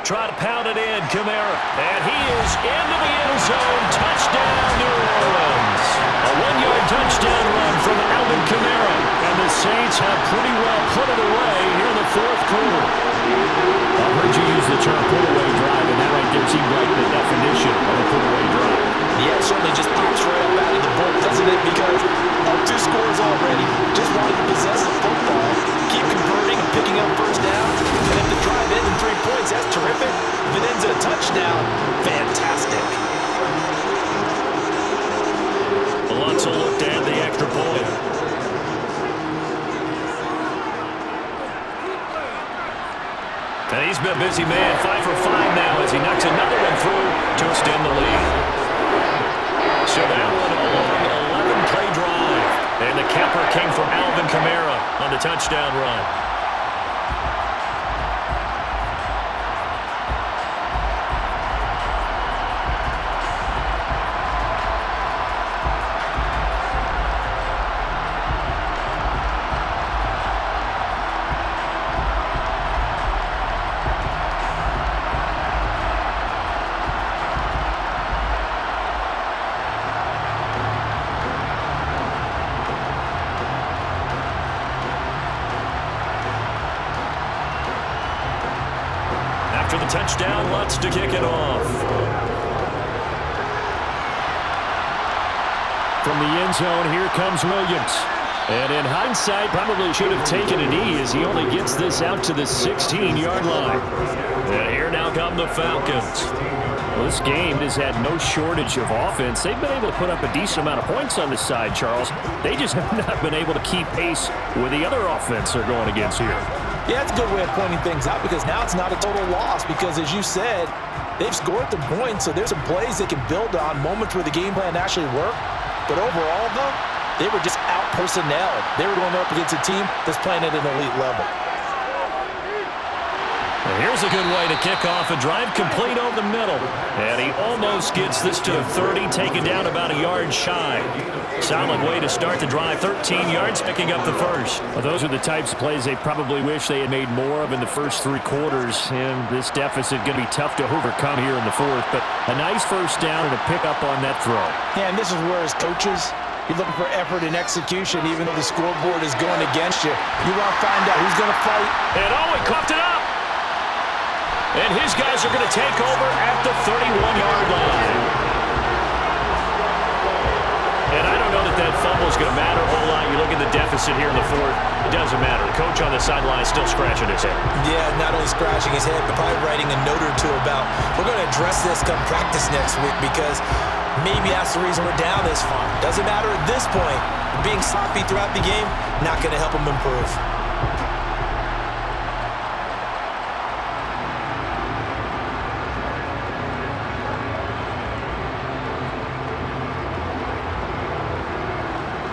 Try to pound it in, Kamara. And he is into the end zone. Touchdown, New Orleans. A 1-yard touchdown run from Alvin Kamara. And the Saints have pretty well put it away here in the fourth quarter. I've heard you use the term put-away drive, and that right there seemed like the definition of a put-away drive. Yeah, it certainly just pops right up out of the book, doesn't it? Because up 2 scores already, just wanting to possess the football, keep converting and picking up first downs, and if the drive ends in 3 points, that's terrific. If it ends in a touchdown, fantastic. Alonso looked at the extra point. And he's been a busy man, 5 for 5 now as he knocks another one through to extend the lead. So that one a long 11-play drive. And the capper came from Alvin Kamara on the touchdown run. After the touchdown, Lutz to kick it off. From the end zone, here comes Williams. And in hindsight, probably should have taken a knee as he only gets this out to the 16-yard line. And here now come the Falcons. Well, this game has had no shortage of offense. They've been able to put up a decent amount of points on this side, Charles. They just have not been able to keep pace with the other offense they're going against here. Yeah, it's a good way of pointing things out because now it's not a total loss because, as you said, they've scored the points, so there's some plays they can build on, moments where the game plan actually worked. But overall, though, they were just out-personnelled. They were going up against a team that's playing at an elite level. And here's a good way to kick off a drive complete over the middle. And he almost gets this to the 30, taken down about a yard shy. Solid way to start the drive, 13 yards, picking up the first. Well, those are the types of plays they probably wish they had made more of in the first 3 quarters. And this deficit going to be tough to overcome here in the fourth. But a nice first down and a pickup on that throw. Yeah, and this is where, as coaches, you're looking for effort and execution, even though the scoreboard is going against you. You want to find out who's going to fight. And he coughed it up. And his guys are going to take over at the 31-yard line. And I don't know that fumble is going to matter a whole lot. You look at the deficit here in the fourth, it doesn't matter. The coach on the sideline is still scratching his head. Yeah, not only scratching his head, but probably writing a note or two about, we're going to address this come practice next week because maybe that's the reason we're down this far. Doesn't matter at this point. Being sloppy throughout the game, not going to help them improve.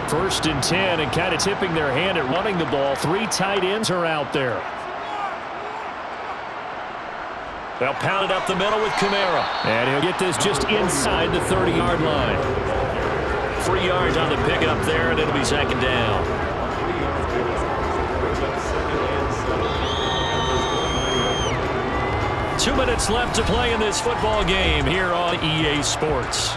First and 10, and kind of tipping their hand at running the ball. 3 tight ends are out there. They'll pound it up the middle with Kamara. And he'll get this just inside the 30-yard line. 3 yards on the pickup there, and it'll be second down. Two minutes left to play in this football game here on EA Sports.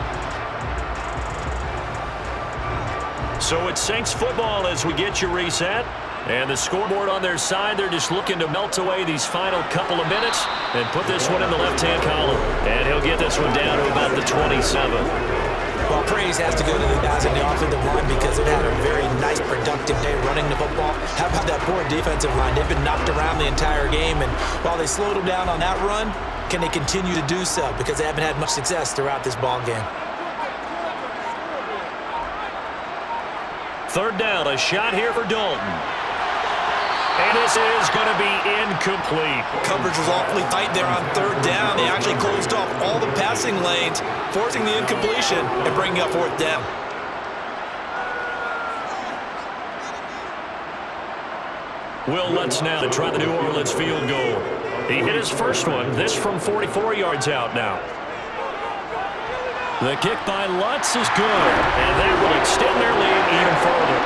So it's Saints football as we get you reset. And the scoreboard on their side, they're just looking to melt away these final couple of minutes and put this one in the left-hand column. And he'll get this one down to about the 27. Well, praise has to go to the guys in the offensive line because they've had a very nice, productive day running the football. How about that poor defensive line? They've been knocked around the entire game, and while they slowed them down on that run, can they continue to do so? Because they haven't had much success throughout this ball game. Third down, a shot here for Dalton. And this is going to be incomplete. Coverage was awfully tight there on third down. They actually closed off all the passing lanes, forcing the incompletion and bringing up fourth down. Will Lutz now to try the New Orleans field goal. He hit his first one, this from 44 yards out now. The kick by Lutz is good, and that will extend their lead even further.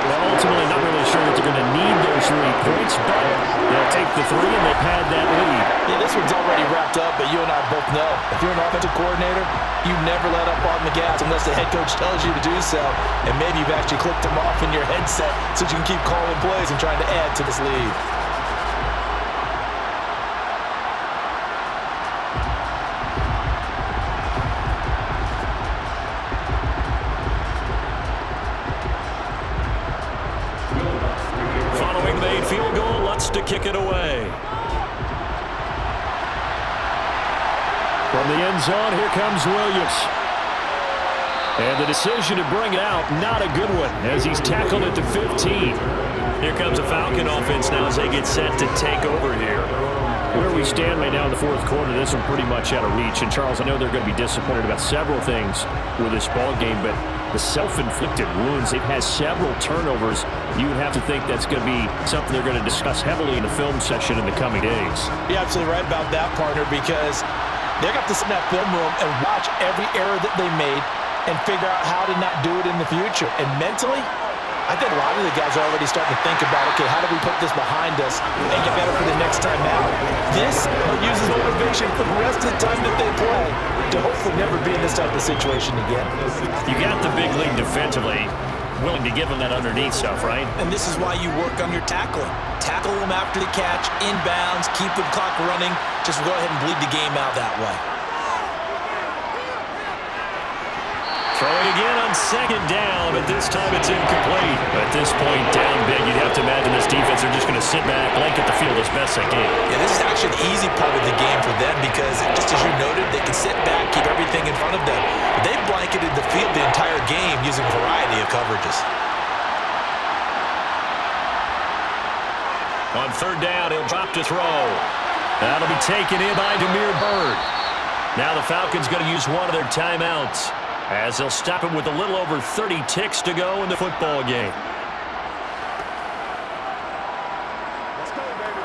Well, ultimately, not really sure that they're going to need those 3 points, but they'll take the 3 and they've had that lead. Yeah, this one's already wrapped up, but you and I both know if you're an offensive coordinator, you never let up on the gas unless the head coach tells you to do so, and maybe you've actually clicked them off in your headset so you can keep calling plays and trying to add to this lead. Field goal, Lutz to kick it away. From the end zone, here comes Williams. And the decision to bring it out, not a good one, as he's tackled at the 15. Here comes the Falcon offense now as they get set to take over here. Where we stand right now in the fourth quarter, this one pretty much out of reach. And, Charles, I know they're going to be disappointed about several things with this ball game, but the self-inflicted wounds, they've had several turnovers. You would have to think that's going to be something they're going to discuss heavily in the film session in the coming days. You're absolutely right about that, partner, because they're going to have to sit in that film room and watch every error that they made and figure out how to not do it in the future. And mentally, I think a lot of the guys are already starting to think about, okay, how do we put this behind us and get better for the next time out? This will use as motivation for the rest of the time that they play to hopefully never be in this type of situation again. You got the big lead defensively, willing to give them that underneath stuff, right? And this is why you work on your tackling. Tackle them after the catch, inbounds, keep the clock running. Just go ahead and bleed the game out that way. Throwing again on second down, but this time it's incomplete. At this point, down big, you'd have to imagine this defense are just going to sit back, blanket the field as best they can. Yeah, this is actually the easy part of the game for them because, just as you noted, they can sit back, keep everything in front of them. But they've blanketed the field the entire game using a variety of coverages. On third down, he'll drop to throw. That'll be taken in by Demir Bird. Now the Falcons going to use one of their timeouts, as they'll stop him with a little over 30 ticks to go in the football game. Let's go, baby.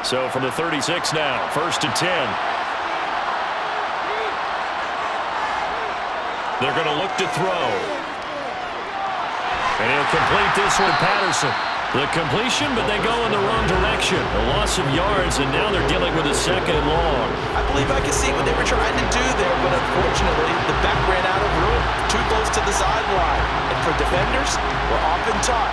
So from the 36 now, 1st and 10. They're going to look to throw. And he'll complete this one, Patterson. The completion, but they go in the wrong direction. A loss of yards, and now they're dealing with a 2nd and long. I believe I can see what they were trying to do there, but unfortunately, the back ran out of room, too close to the sideline. And for defenders, we're often taught,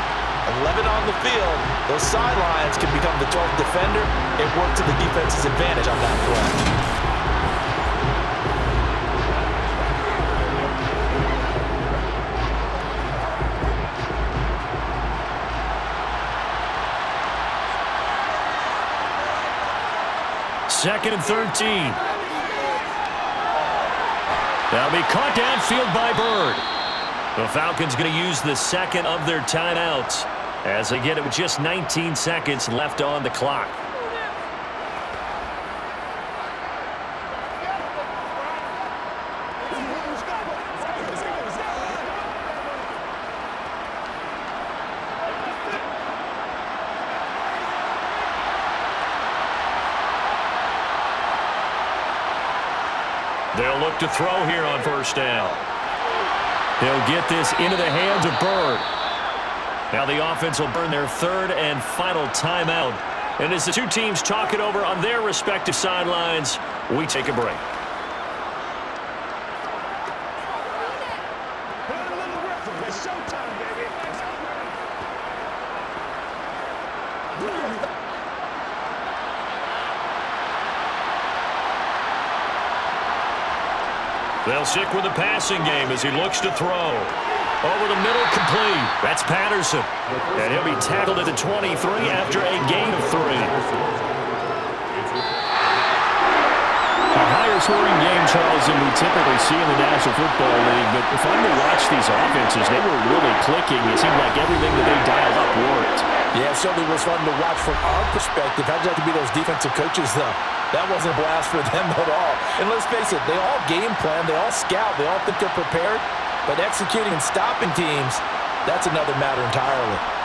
11 on the field, those sidelines can become the 12th defender. It worked to the defense's advantage on that play. Second and 13. That'll be caught downfield by Bird. The Falcons going to use the second of their timeouts as they get it with just 19 seconds left on the clock. They'll look to throw here on 1st down. He'll get this into the hands of Bird. Now the offense will burn their 3rd and final timeout. And as the two teams talk it over on their respective sidelines, we take a break. Put in a little rhythm. It's showtime, baby. They'll stick with the passing game as he looks to throw. Over the middle, complete. That's Patterson. And he'll be tackled at the 23 after a gain of 3. A high higher scoring game, Charles, than we typically see in the National Football League. But if I'm to watch these offenses, they were really clicking. It seemed like everything that they dialed up worked. Yeah, it certainly was fun to watch from our perspective. How'd you like to be those defensive coaches, though? That wasn't a blast for them at all. And let's face it, they all game plan, they all scout, they all think they're prepared. But executing and stopping teams, that's another matter entirely.